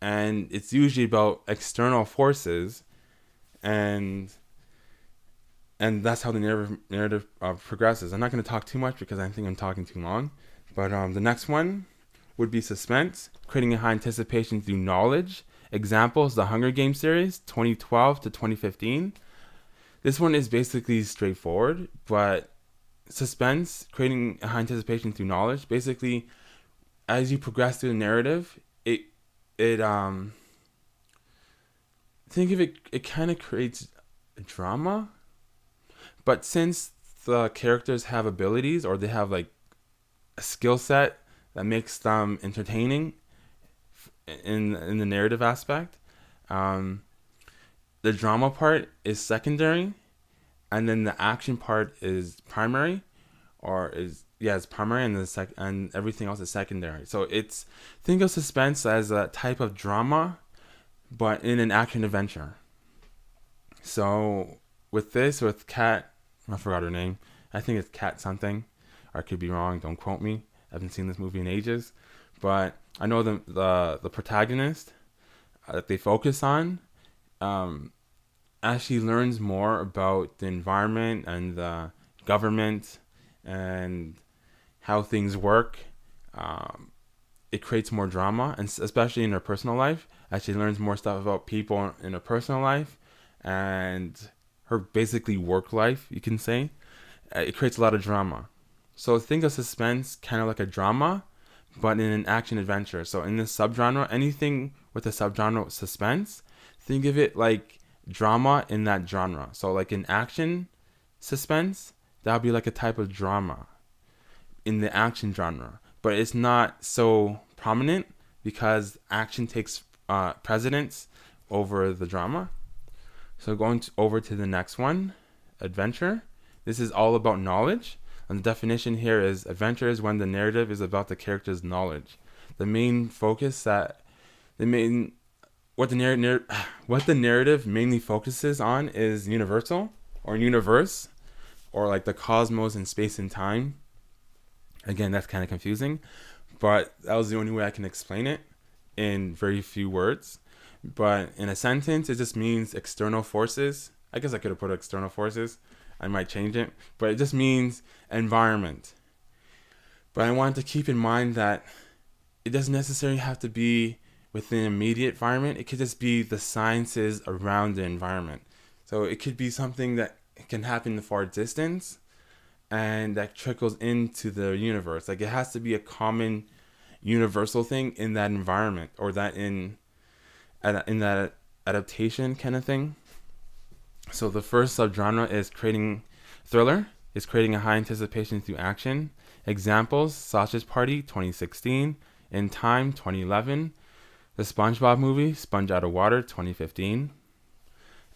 and it's usually about external forces, and that's how the narrative progresses. I'm not going to talk too much because I think I'm talking too long, but the next one would be Suspense, creating a high anticipation through knowledge. Examples: the Hunger Games series, 2012 to 2015. This one is basically straightforward, but Suspense, creating a high anticipation through knowledge, basically as you progress through the narrative, it think of it kind of creates a drama. But since the characters have abilities, or they have like a skill set that makes them entertaining in the narrative aspect, the drama part is secondary, and then the action part is primary, it's primary, and and everything else is secondary. So think of Suspense as a type of drama, but in an action adventure. So with Kat, I forgot her name. I think it's Kat something. I could be wrong. Don't quote me. I haven't seen this movie in ages, but I know the protagonist that they focus on. As she learns more about the environment and the government and how things work, it creates more drama, and especially in her personal life, as she learns more stuff about people in her personal life and her basically work life, you can say. It creates a lot of drama. So think of Suspense kind of like a drama, but in an action adventure. So in this subgenre, anything with a subgenre suspense, think of it like drama in that genre. So like in action suspense, that would be like a type of drama in the action genre, but it's not so prominent because action takes precedence over the drama. So over to the next one, adventure. This is all about knowledge. And the definition here is adventure is when the narrative is about the character's knowledge. The main focus what the narrative mainly focuses on is universal or universe or like the cosmos and space and time. Again, that's kind of confusing, but that was the only way I can explain it in very few words. But in a sentence, it just means external forces. I guess I could have put external forces. I might change it, but it just means environment. But I wanted to keep in mind that it doesn't necessarily have to be within an immediate environment. It could just be the sciences around the environment. So it could be something that can happen in the far distance and that trickles into the universe. Like it has to be a common universal thing in that environment or that in that adaptation kind of thing. So the first subgenre is creating thriller. Is creating a high anticipation through action. Examples: Sausage Party 2016, In Time 2011, the SpongeBob movie Sponge Out of Water 2015.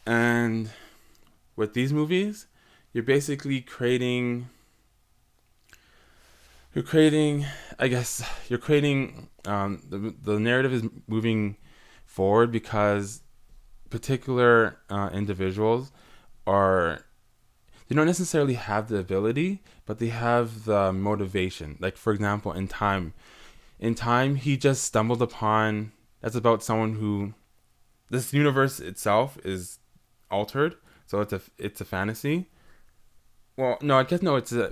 And with these movies, you're basically creating the narrative is moving forward because particular individuals they don't necessarily have the ability, but they have the motivation. Like for example, in time he just stumbled upon, that's about someone who, this universe itself is altered, so it's a fantasy. Well, no, I guess no. It's a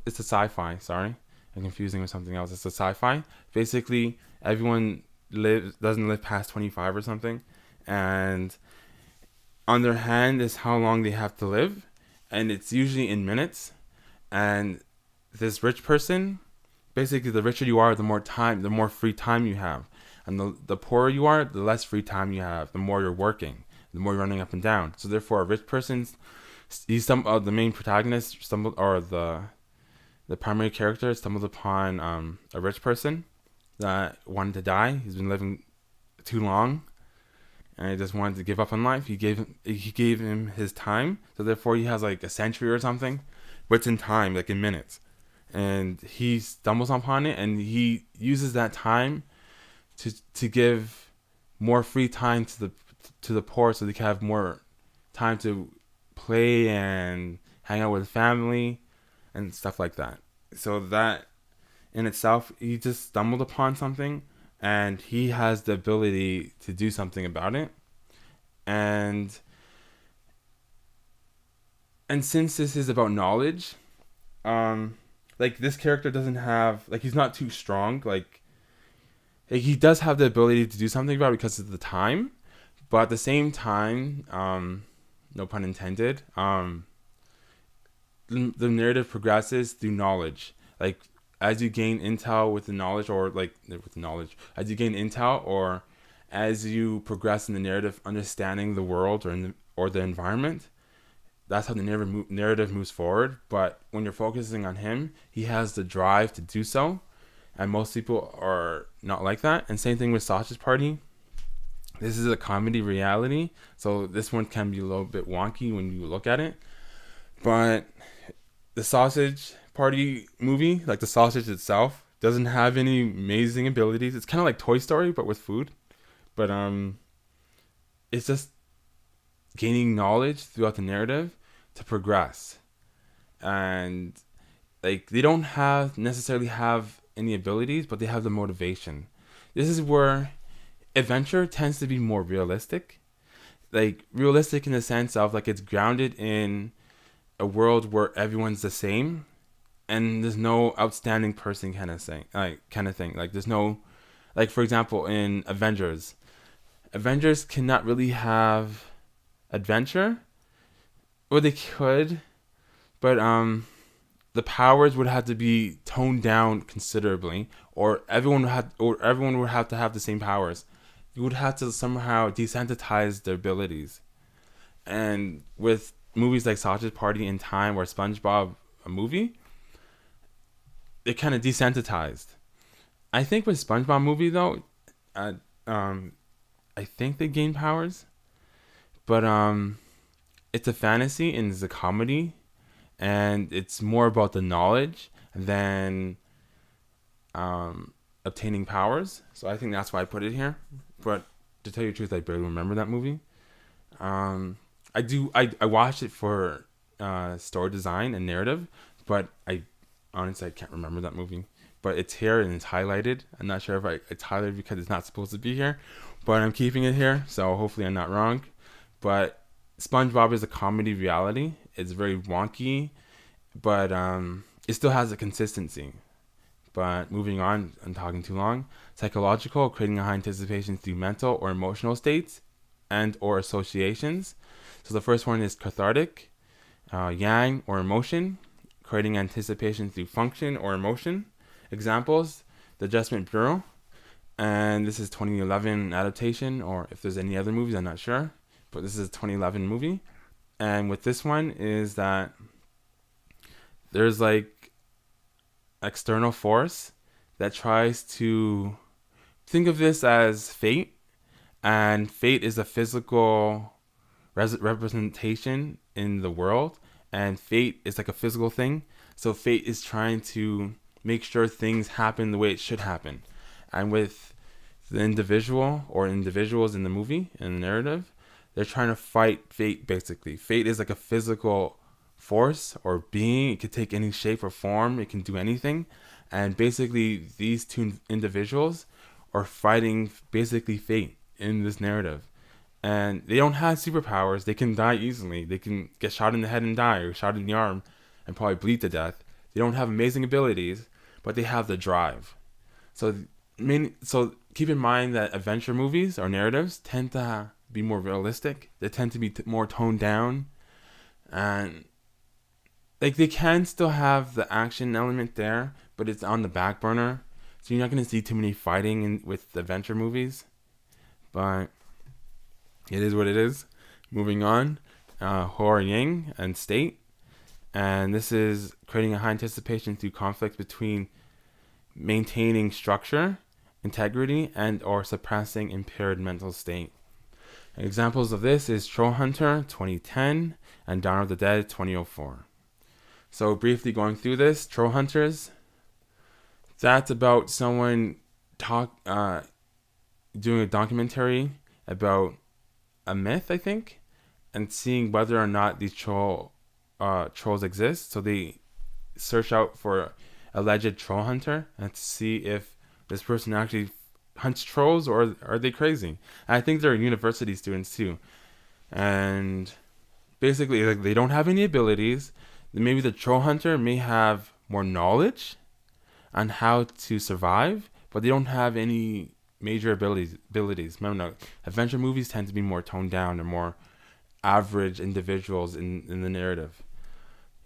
sci-fi. Sorry, I'm confusing with something else. It's a sci-fi. Basically, everyone doesn't live past 25 or something, and on their hand is how long they have to live, and it's usually in minutes. And this rich person, basically, the richer you are, the more free time you have, and the poorer you are, the less free time you have. The more you're working, the more you're running up and down. So therefore, a rich person's the main protagonist the primary character stumbled upon a rich person that wanted to die. He's been living too long, and he just wanted to give up on life. He gave him his time, so therefore he has like a century or something, but it's in time, like in minutes. And he stumbles upon it, and he uses that time to give more free time to the poor, so they can have more time to play and hang out with family and stuff like that. So that in itself, he just stumbled upon something, and he has the ability to do something about it. And since this is about knowledge, like this character doesn't have, like, he's not too strong. Like he does have the ability to do something about it because of the time, but at the same time, no pun intended, the narrative progresses through knowledge. Like as you gain intel with the knowledge, as you gain intel, or as you progress in the narrative, understanding the world or the environment, that's how the narrative moves forward. But when you're focusing on him, he has the drive to do so, and most people are not like that. And same thing with Sausage Party. This is a comedy reality, so this one can be a little bit wonky when you look at it. But the Sausage Party movie, like the sausage itself, doesn't have any amazing abilities. It's kind of like Toy Story, but with food. But it's just gaining knowledge throughout the narrative to progress. And like they don't necessarily have any abilities, but they have the motivation. This is where adventure tends to be more realistic. Like realistic in the sense of like it's grounded in a world where everyone's the same, and there's no outstanding person kind of thing. Like there's no, like for example in Avengers cannot really have adventure, or they could, but the powers would have to be toned down considerably, or everyone would have to have the same powers. You would have to somehow desensitize their abilities. And with movies like Sausage Party in Time or SpongeBob, a movie, it kind of desensitized. I think with SpongeBob movie though, uh, um, I think they gain powers, but it's a fantasy and it's a comedy, and it's more about the knowledge than obtaining powers. So I think that's why I put it here. But to tell you the truth, I barely remember that movie. I watched it for story design and narrative, but I honestly I can't remember that movie. But it's here and it's highlighted. I'm not sure if it's highlighted because it's not supposed to be here, but I'm keeping it here, so hopefully I'm not wrong. But SpongeBob is a comedy reality. It's very wonky, but it still has a consistency. But moving on, I'm talking too long. Psychological, creating a high anticipation through mental or emotional states and or associations. So the first one is cathartic, yang or emotion, creating anticipation through function or emotion. Examples, The Adjustment Bureau, and this is 2011 adaptation, or if there's any other movies, I'm not sure, but this is a 2011 movie. And with this one is that there's like external force that tries to think of this as fate, and fate is a physical representation in the world, and fate is like a physical thing. So fate is trying to make sure things happen the way it should happen. And with the individual or individuals in the movie, in the narrative, they're trying to fight fate, basically. Fate is like a physical force or being. It could take any shape or form. It can do anything. And basically, these two individuals are fighting basically fate in this narrative. And they don't have superpowers. They can die easily. They can get shot in the head and die, or shot in the arm and probably bleed to death. They don't have amazing abilities, but they have the drive. So keep in mind that adventure movies or narratives tend to be more realistic. They tend to be more toned down, and like they can still have the action element there, but it's on the back burner. So you're not going to see too many fighting with adventure movies, but it is what it is. Moving on, horror yang and state. And this is creating a high anticipation through conflict between maintaining structure, integrity, and or suppressing impaired mental state. Examples of this is Troll Hunter 2010 and Dawn of the Dead 2004. So briefly going through this, Troll Hunters, that's about someone doing a documentary about a myth, I think, and seeing whether or not these trolls exist. So they search out for alleged troll hunter and to see if this person actually hunts trolls or are they crazy. And I think they're university students too, and basically like they don't have any abilities. Maybe the troll hunter may have more knowledge on how to survive, but they don't have any major abilities. Remember, no, adventure movies tend to be more toned down and more average individuals in the narrative.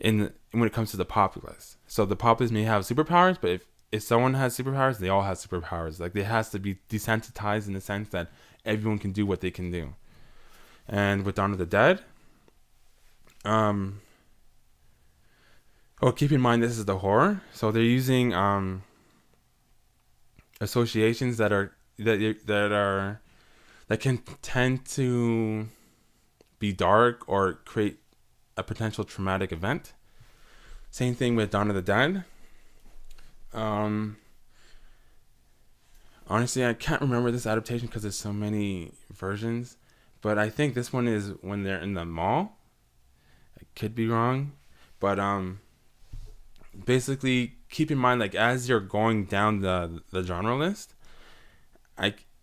When it comes to the populace, so the populace may have superpowers, but if someone has superpowers, they all have superpowers. Like, they has to be desensitized in the sense that everyone can do what they can do. And with Dawn of the Dead, keep in mind this is the horror, so they're using associations that can tend to be dark or create a potential traumatic event. Same thing with Dawn of the Dead. Honestly, I can't remember this adaptation because there's so many versions, but I think this one is when they're in the mall. I could be wrong, but basically keep in mind, like, as you're going down the genre list,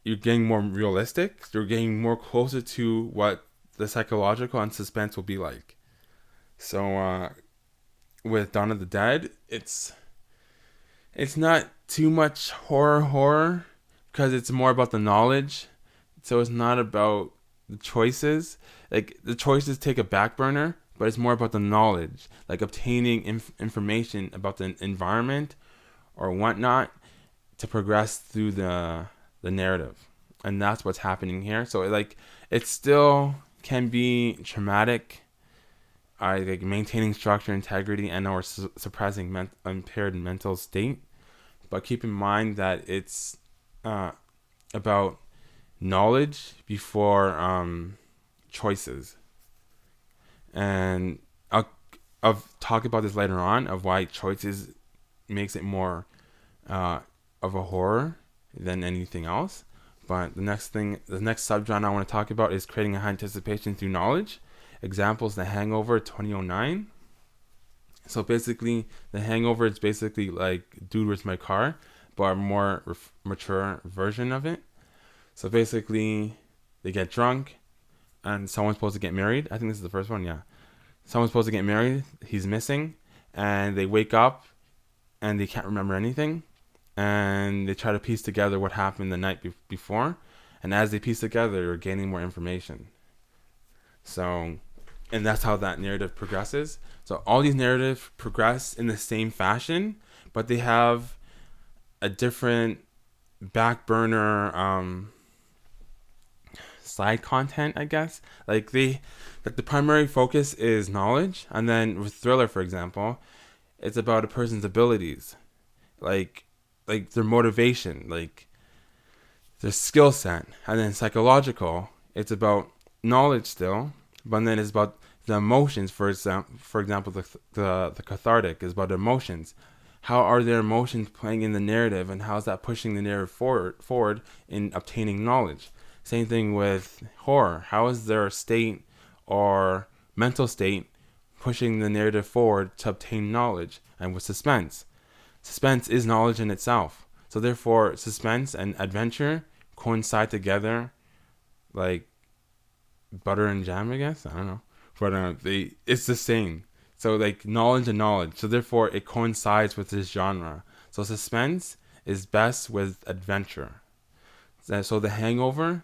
you're getting more realistic. You're getting more closer to what the psychological and suspense will be like. So with Dawn of the Dead, it's not too much horror because it's more about the knowledge. So it's not about the choices. Like, the choices take a back burner but it's more about the knowledge, like obtaining information about the environment or whatnot to progress through the narrative. And that's what's happening here. So like it still can be traumatic, like maintaining structure, integrity, and or suppressing impaired mental state. But keep in mind that it's about knowledge before choices. And I'll talk about this later on of why choices makes it more of a horror than anything else. But the next subgenre I want to talk about is creating a high anticipation through knowledge. Examples: The Hangover, 2009. So basically, The Hangover is basically like Dude, Where's My Car, but a more mature version of it. So basically, they get drunk, and someone's supposed to get married. I think this is the first one, yeah. Someone's supposed to get married, he's missing, and they wake up, and they can't remember anything. And they try to piece together what happened the night before. And as they piece together, they're gaining more information. So, and that's how that narrative progresses. So all these narratives progress in the same fashion, but they have a different back burner side content, I guess. Like the primary focus is knowledge, and then with thriller, for example, it's about a person's abilities, like their motivation, like their skill set. And then psychological, it's about knowledge still, but then it's about the emotions. For example, the cathartic is about emotions. How are their emotions playing in the narrative, and how is that pushing the narrative forward in obtaining knowledge? Same thing with horror. How is their state or mental state pushing the narrative forward to obtain knowledge? And with suspense is knowledge in itself. So therefore, suspense and adventure coincide together like butter and jam, I guess. I don't know. But it's the same. So like knowledge and knowledge. So therefore, it coincides with this genre. So suspense is best with adventure. So The Hangover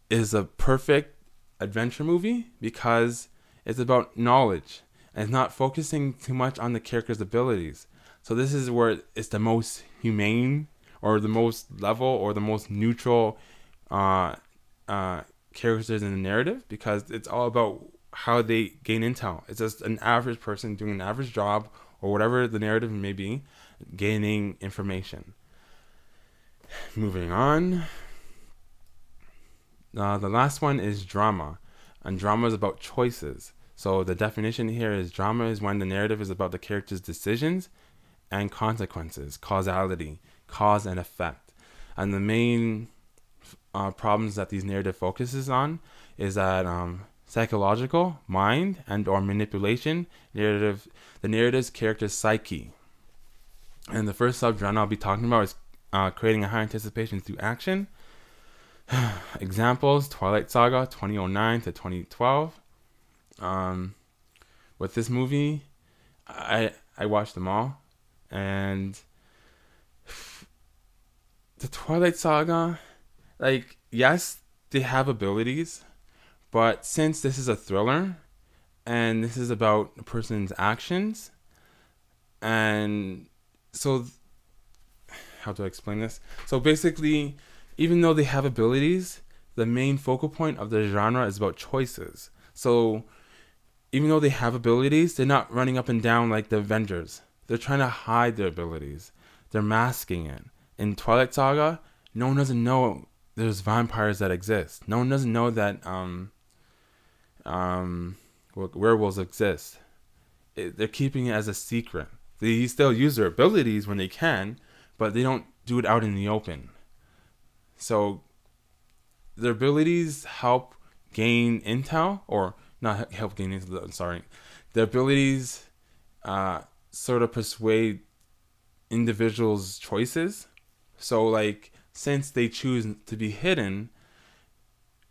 is a perfect adventure movie because it's about knowledge and it's not focusing too much on the character's abilities. So this is where it's the most humane or the most level or the most neutral characters in the narrative, because it's all about how they gain intel. It's just an average person doing an average job or whatever the narrative may be, gaining information. Moving on. The last one is drama. And drama is about choices. So the definition here is drama is when the narrative is about the character's decisions and consequences, causality, cause and effect. And the main problems that these narrative focuses on is that psychological, mind, and or manipulation, the narrative's character's psyche. And the first subgenre I'll be talking about is creating a high anticipation through action. Examples: Twilight Saga, 2009 to 2012. With this movie, I watched them all, and the Twilight Saga, like, yes, they have abilities, but since this is a thriller and this is about a person's actions, and so how do I explain this? So basically, even though they have abilities, the main focal point of the genre is about choices. So even though they have abilities, they're not running up and down like the Avengers. They're trying to hide their abilities. They're masking it. In Twilight Saga, no one doesn't know there's vampires that exist. No one doesn't know that werewolves exist. They're keeping it as a secret. They still use their abilities when they can, but they don't do it out in the open. So their abilities help gain intel, or not help gain intel, sorry. Their abilities sort of persuade individuals' choices. So like, since they choose to be hidden,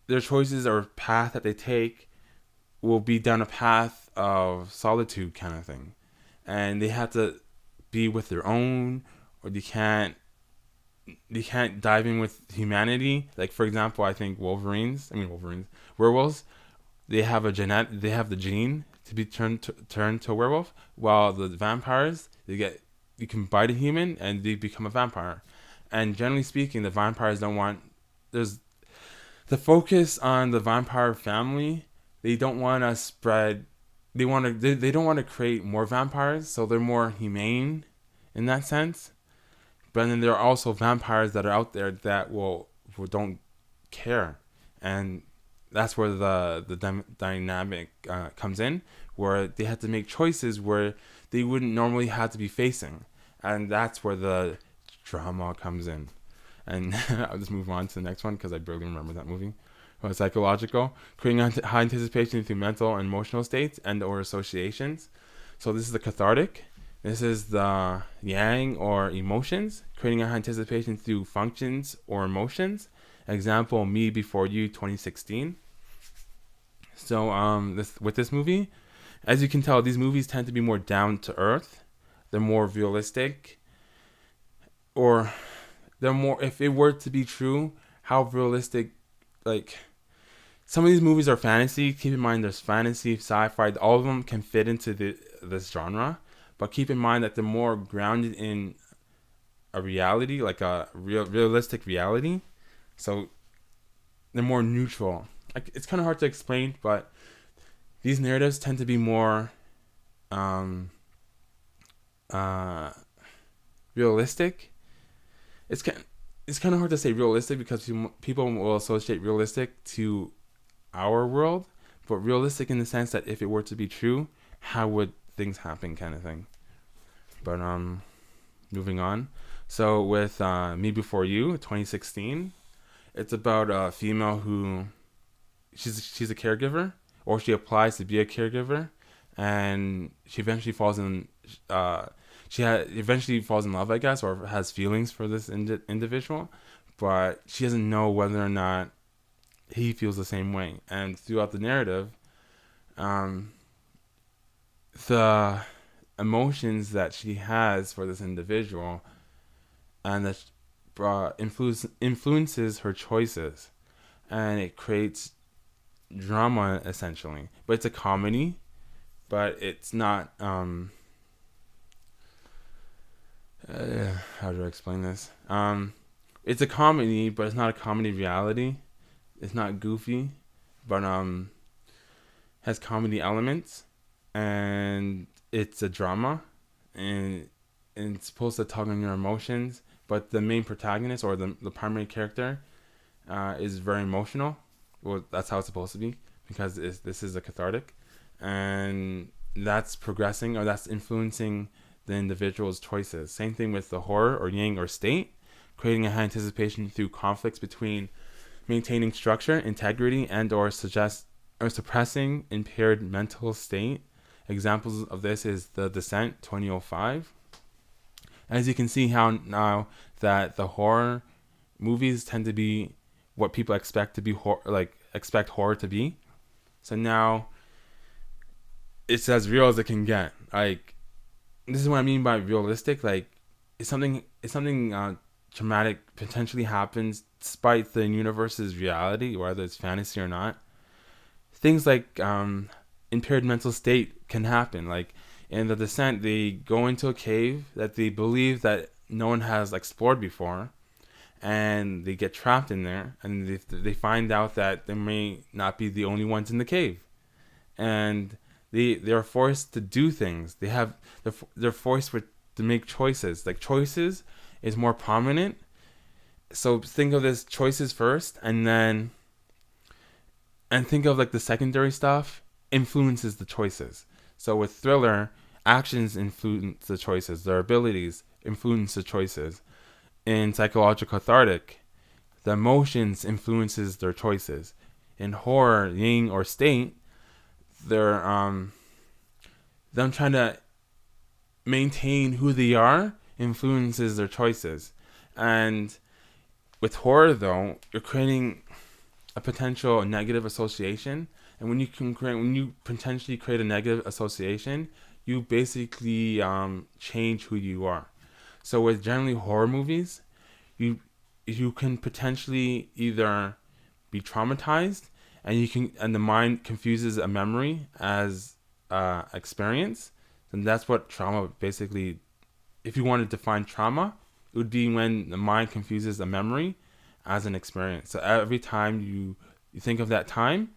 their choices or path that they take will be down a path of solitude kind of thing. And they have to be with their own, or they can't dive in with humanity. Like, for example, I think werewolves, they have the gene to be turned to a werewolf, while the vampires, you can bite a human and they become a vampire. And generally speaking, the vampires don't want there's the focus on the vampire family. They don't want to spread. They don't want to create more vampires, so they're more humane in that sense. But then there are also vampires that are out there that will don't care, and that's where the dynamic comes in, where they have to make choices where they wouldn't normally have to be facing, and that's where the drama comes in. And I'll just move on to the next one because I barely remember that movie. Psychological, creating high anticipation through mental and emotional states and or associations. So this is the cathartic. This is the yang or emotions, creating a high anticipation through functions or emotions. Example, Me Before You, 2016. So with this movie, as you can tell, these movies tend to be more down to earth. They're more realistic, or they're more. If it were to be true, how realistic, like. Some of these movies are fantasy. Keep in mind there's fantasy, sci-fi. All of them can fit into this genre. But keep in mind that they're more grounded in a reality, like a realistic reality. So they're more neutral. Like, it's kind of hard to explain, but these narratives tend to be more realistic. It's kind of hard to say realistic because people will associate realistic to our world, but realistic in the sense that if it were to be true, how would things happen, kind of thing. But moving on. So with Me Before You, 2016, it's about a female who she's a caregiver, or she applies to be a caregiver, and she eventually falls in love, I guess, or has feelings for this individual, but she doesn't know whether or not he feels the same way. And throughout the narrative, the emotions that she has for this individual and that influences her choices, and it creates drama essentially. But it's a comedy, but it's not how do I explain this? It's a comedy, but it's not a comedy reality. It's not goofy, but has comedy elements, and it's a drama, and it's supposed to tug on your emotions. But the main protagonist, or the primary character, is very emotional. Well, that's how it's supposed to be, because this is a cathartic, and that's progressing, or that's influencing the individual's choices. Same thing with the horror or yang or state, creating a high anticipation through conflicts between maintaining structure, integrity, and or suppressing impaired mental state. Examples of this is The Descent, 2005. As you can see how now that the horror movies tend to be what people expect to be expect horror to be. So now it's as real as it can get. Like, this is what I mean by realistic. Like, it's something traumatic potentially happens despite the universe's reality, whether it's fantasy or not. Things like impaired mental state can happen. Like in The Descent, they go into a cave that they believe that no one has explored before, and they get trapped in there, and they find out that they may not be the only ones in the cave, and they're forced to do things. They're forced to make choices. Like, choices is more prominent. So think of this choices first, and think of like the secondary stuff influences the choices. So with thriller, actions influence the choices. Their abilities influence the choices. In Psychological-Cathartic, the emotions influences their choices. In horror, yang or state, they're them trying to maintain who they are influences their choices. And with horror, though, you're creating a potential negative association, and when you potentially create a negative association, you basically change who you are. So with generally horror movies, you can potentially either be traumatized and the mind confuses a memory as experience, then that's what trauma basically. If you wanted to define trauma, it would be when the mind confuses a memory as an experience. So every time you think of that time,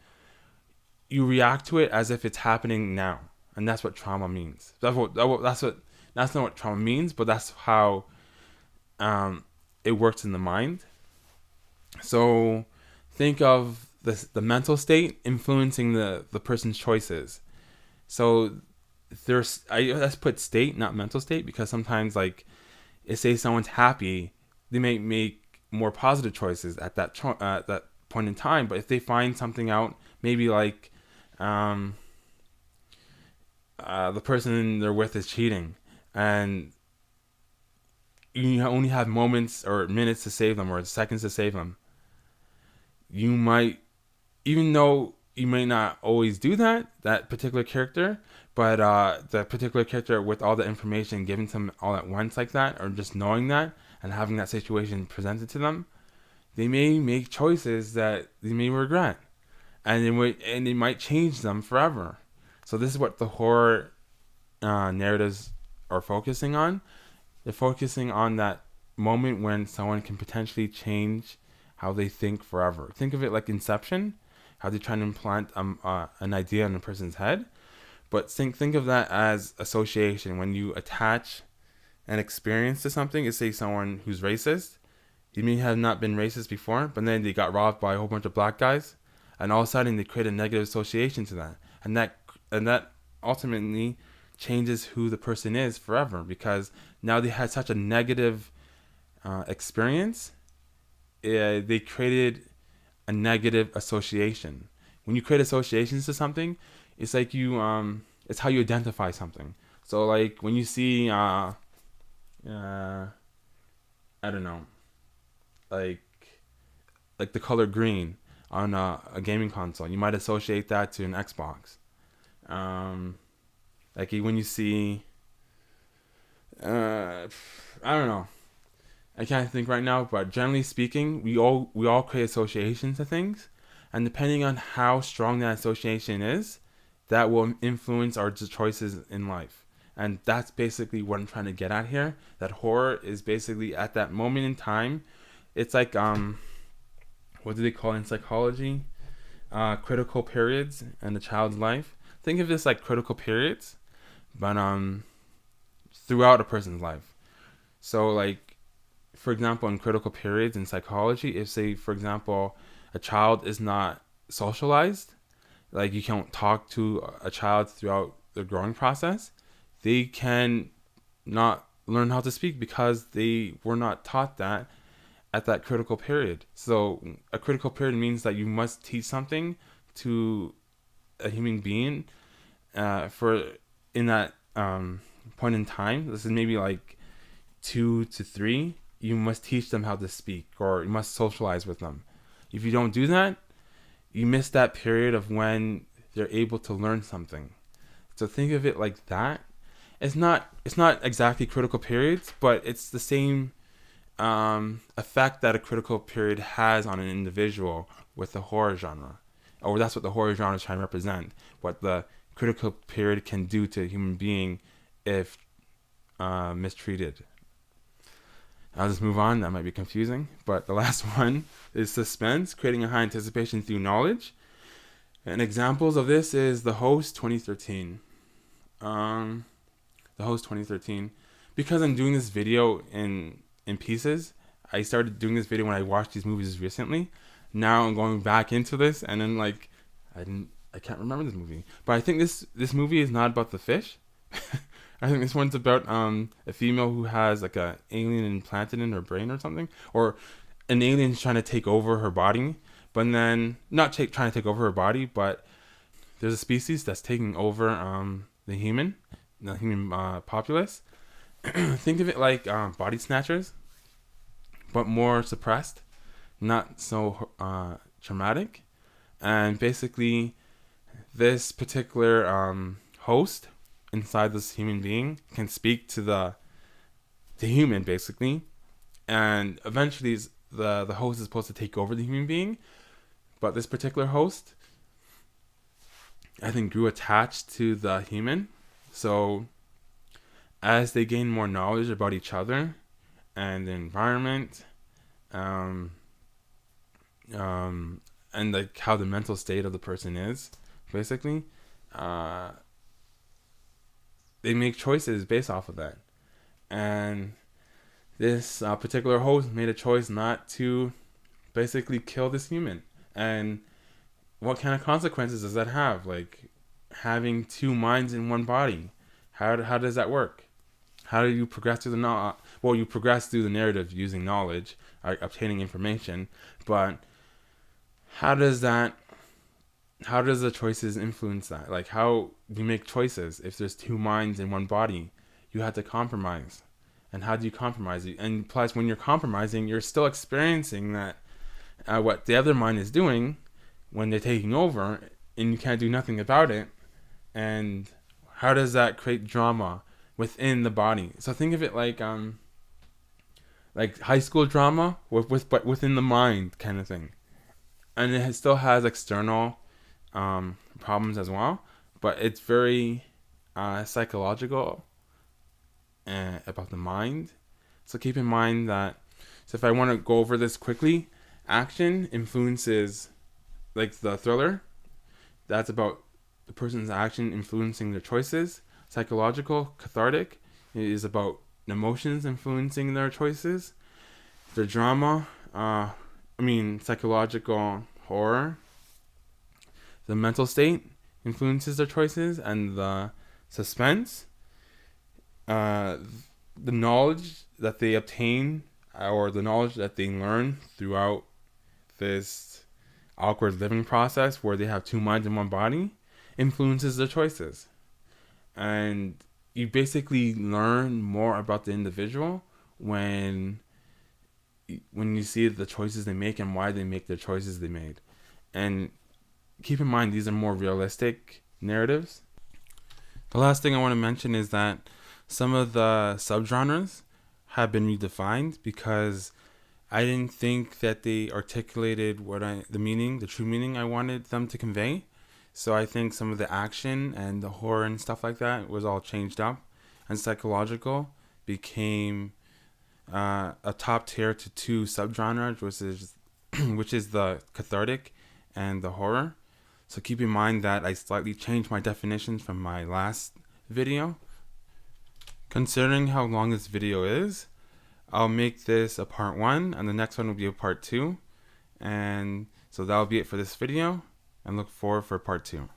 you react to it as if it's happening now, and that's what trauma means. That's not what trauma means, but that's how it works in the mind. So think of the mental state influencing the person's choices. So let's put state, not mental state, because sometimes, like, if say someone's happy, they may make more positive choices at that point in time. But if they find something out, maybe like the person they're with is cheating, and you only have moments or minutes to save them, or seconds to save them, you might, even though you may not always do that particular character, but the particular character with all the information given to them all at once like that, or just knowing that and having that situation presented to them, they may make choices that they may regret, and they might change them forever. So this is what the horror narratives are focusing on. They're focusing on that moment when someone can potentially change how they think forever. Think of it like Inception, how they try to implant an idea in a person's head. But think of that as association. When you attach an experience to something, say someone who's racist, he may have not been racist before, but then they got robbed by a whole bunch of black guys, and all of a sudden they create a negative association to that, and that ultimately changes who the person is forever, because now they had such a negative experience. They created a negative association. When you create associations to something, it's like it's how you identify something. So like when you see I don't know, like the color green on a gaming console, you might associate that to an Xbox. Like when you see I don't know, I can't think right now, but generally speaking, we all create associations to things, and depending on how strong that association is, that will influence our choices in life. And that's basically what I'm trying to get at here. That horror is basically at that moment in time. It's like what do they call it in psychology? Critical periods in a child's life. Think of this like critical periods, but throughout a person's life. So like, for example, in critical periods in psychology, if say, for example, a child is not socialized, like you can't talk to a child throughout the growing process, they can not learn how to speak because they were not taught that at that critical period. So a critical period means that you must teach something to a human being for in that point in time. This is maybe like 2 to 3. You must teach them how to speak, or you must socialize with them. If you don't do that, you miss that period of when they're able to learn something. So think of it like that. It's not exactly critical periods, but it's the same effect that a critical period has on an individual with the horror genre. Or that's what the horror genre is trying to represent. What the critical period can do to a human being if mistreated. I'll just move on. That might be confusing. But the last one is suspense, creating a high anticipation through knowledge. And examples of this is The Host 2013. The Host 2013. Because I'm doing this video in pieces, I started doing this video when I watched these movies recently. Now I'm going back into this, and then like I can't remember this movie. But I think this movie is not about the fish. I think this one's about a female who has like a alien implanted in her brain or something, or an alien's trying to take over her body, but then not trying to take over her body, but there's a species that's taking over the human populace. Think of it like body snatchers, but more suppressed, not so traumatic. And basically, this particular host inside this human being can speak to the human, basically, and eventually the host is supposed to take over the human being, But this particular host, I think, grew attached to the human. So as they gain more knowledge about each other and the environment, and like how the mental state of the person is, basically, they make choices based off of that. And this particular host made a choice not to basically kill this human. And what kind of consequences does that have? Like having two minds in one body. How does that work? How do you progress through the well, you progress through the narrative using knowledge, obtaining information, but how does the choices influence that? Like, how do you make choices if there's two minds in one body? You have to compromise. And how do you compromise? And plus, when you're compromising, you're still experiencing that what the other mind is doing when they're taking over, and you can't do nothing about it. And how does that create drama within the body? So think of it like high school drama but within the mind kind of thing. And it still has external problems as well, but it's very psychological about the mind. So keep in mind that, so if I want to go over this quickly, action influences, like the thriller, that's about the person's action influencing their choices. Psychological-Cathartic is about emotions influencing their choices. The drama, psychological horror, the mental state influences their choices. And the suspense, the knowledge that they obtain or the knowledge that they learn throughout this awkward living process where they have two minds in one body, influences their choices. And you basically learn more about the individual when you see the choices they make and why they make the choices they made. And keep in mind, these are more realistic narratives. The last thing I want to mention is that some of the subgenres have been redefined because I didn't think that they articulated the true meaning I wanted them to convey. So I think some of the action and the horror and stuff like that was all changed up, and psychological became a top tier to two subgenres, which is the cathartic and the horror. So keep in mind that I slightly changed my definitions from my last video. Considering how long this video is, I'll make this a part 1, and the next one will be a part 2. And so that'll be it for this video, and look forward for part 2.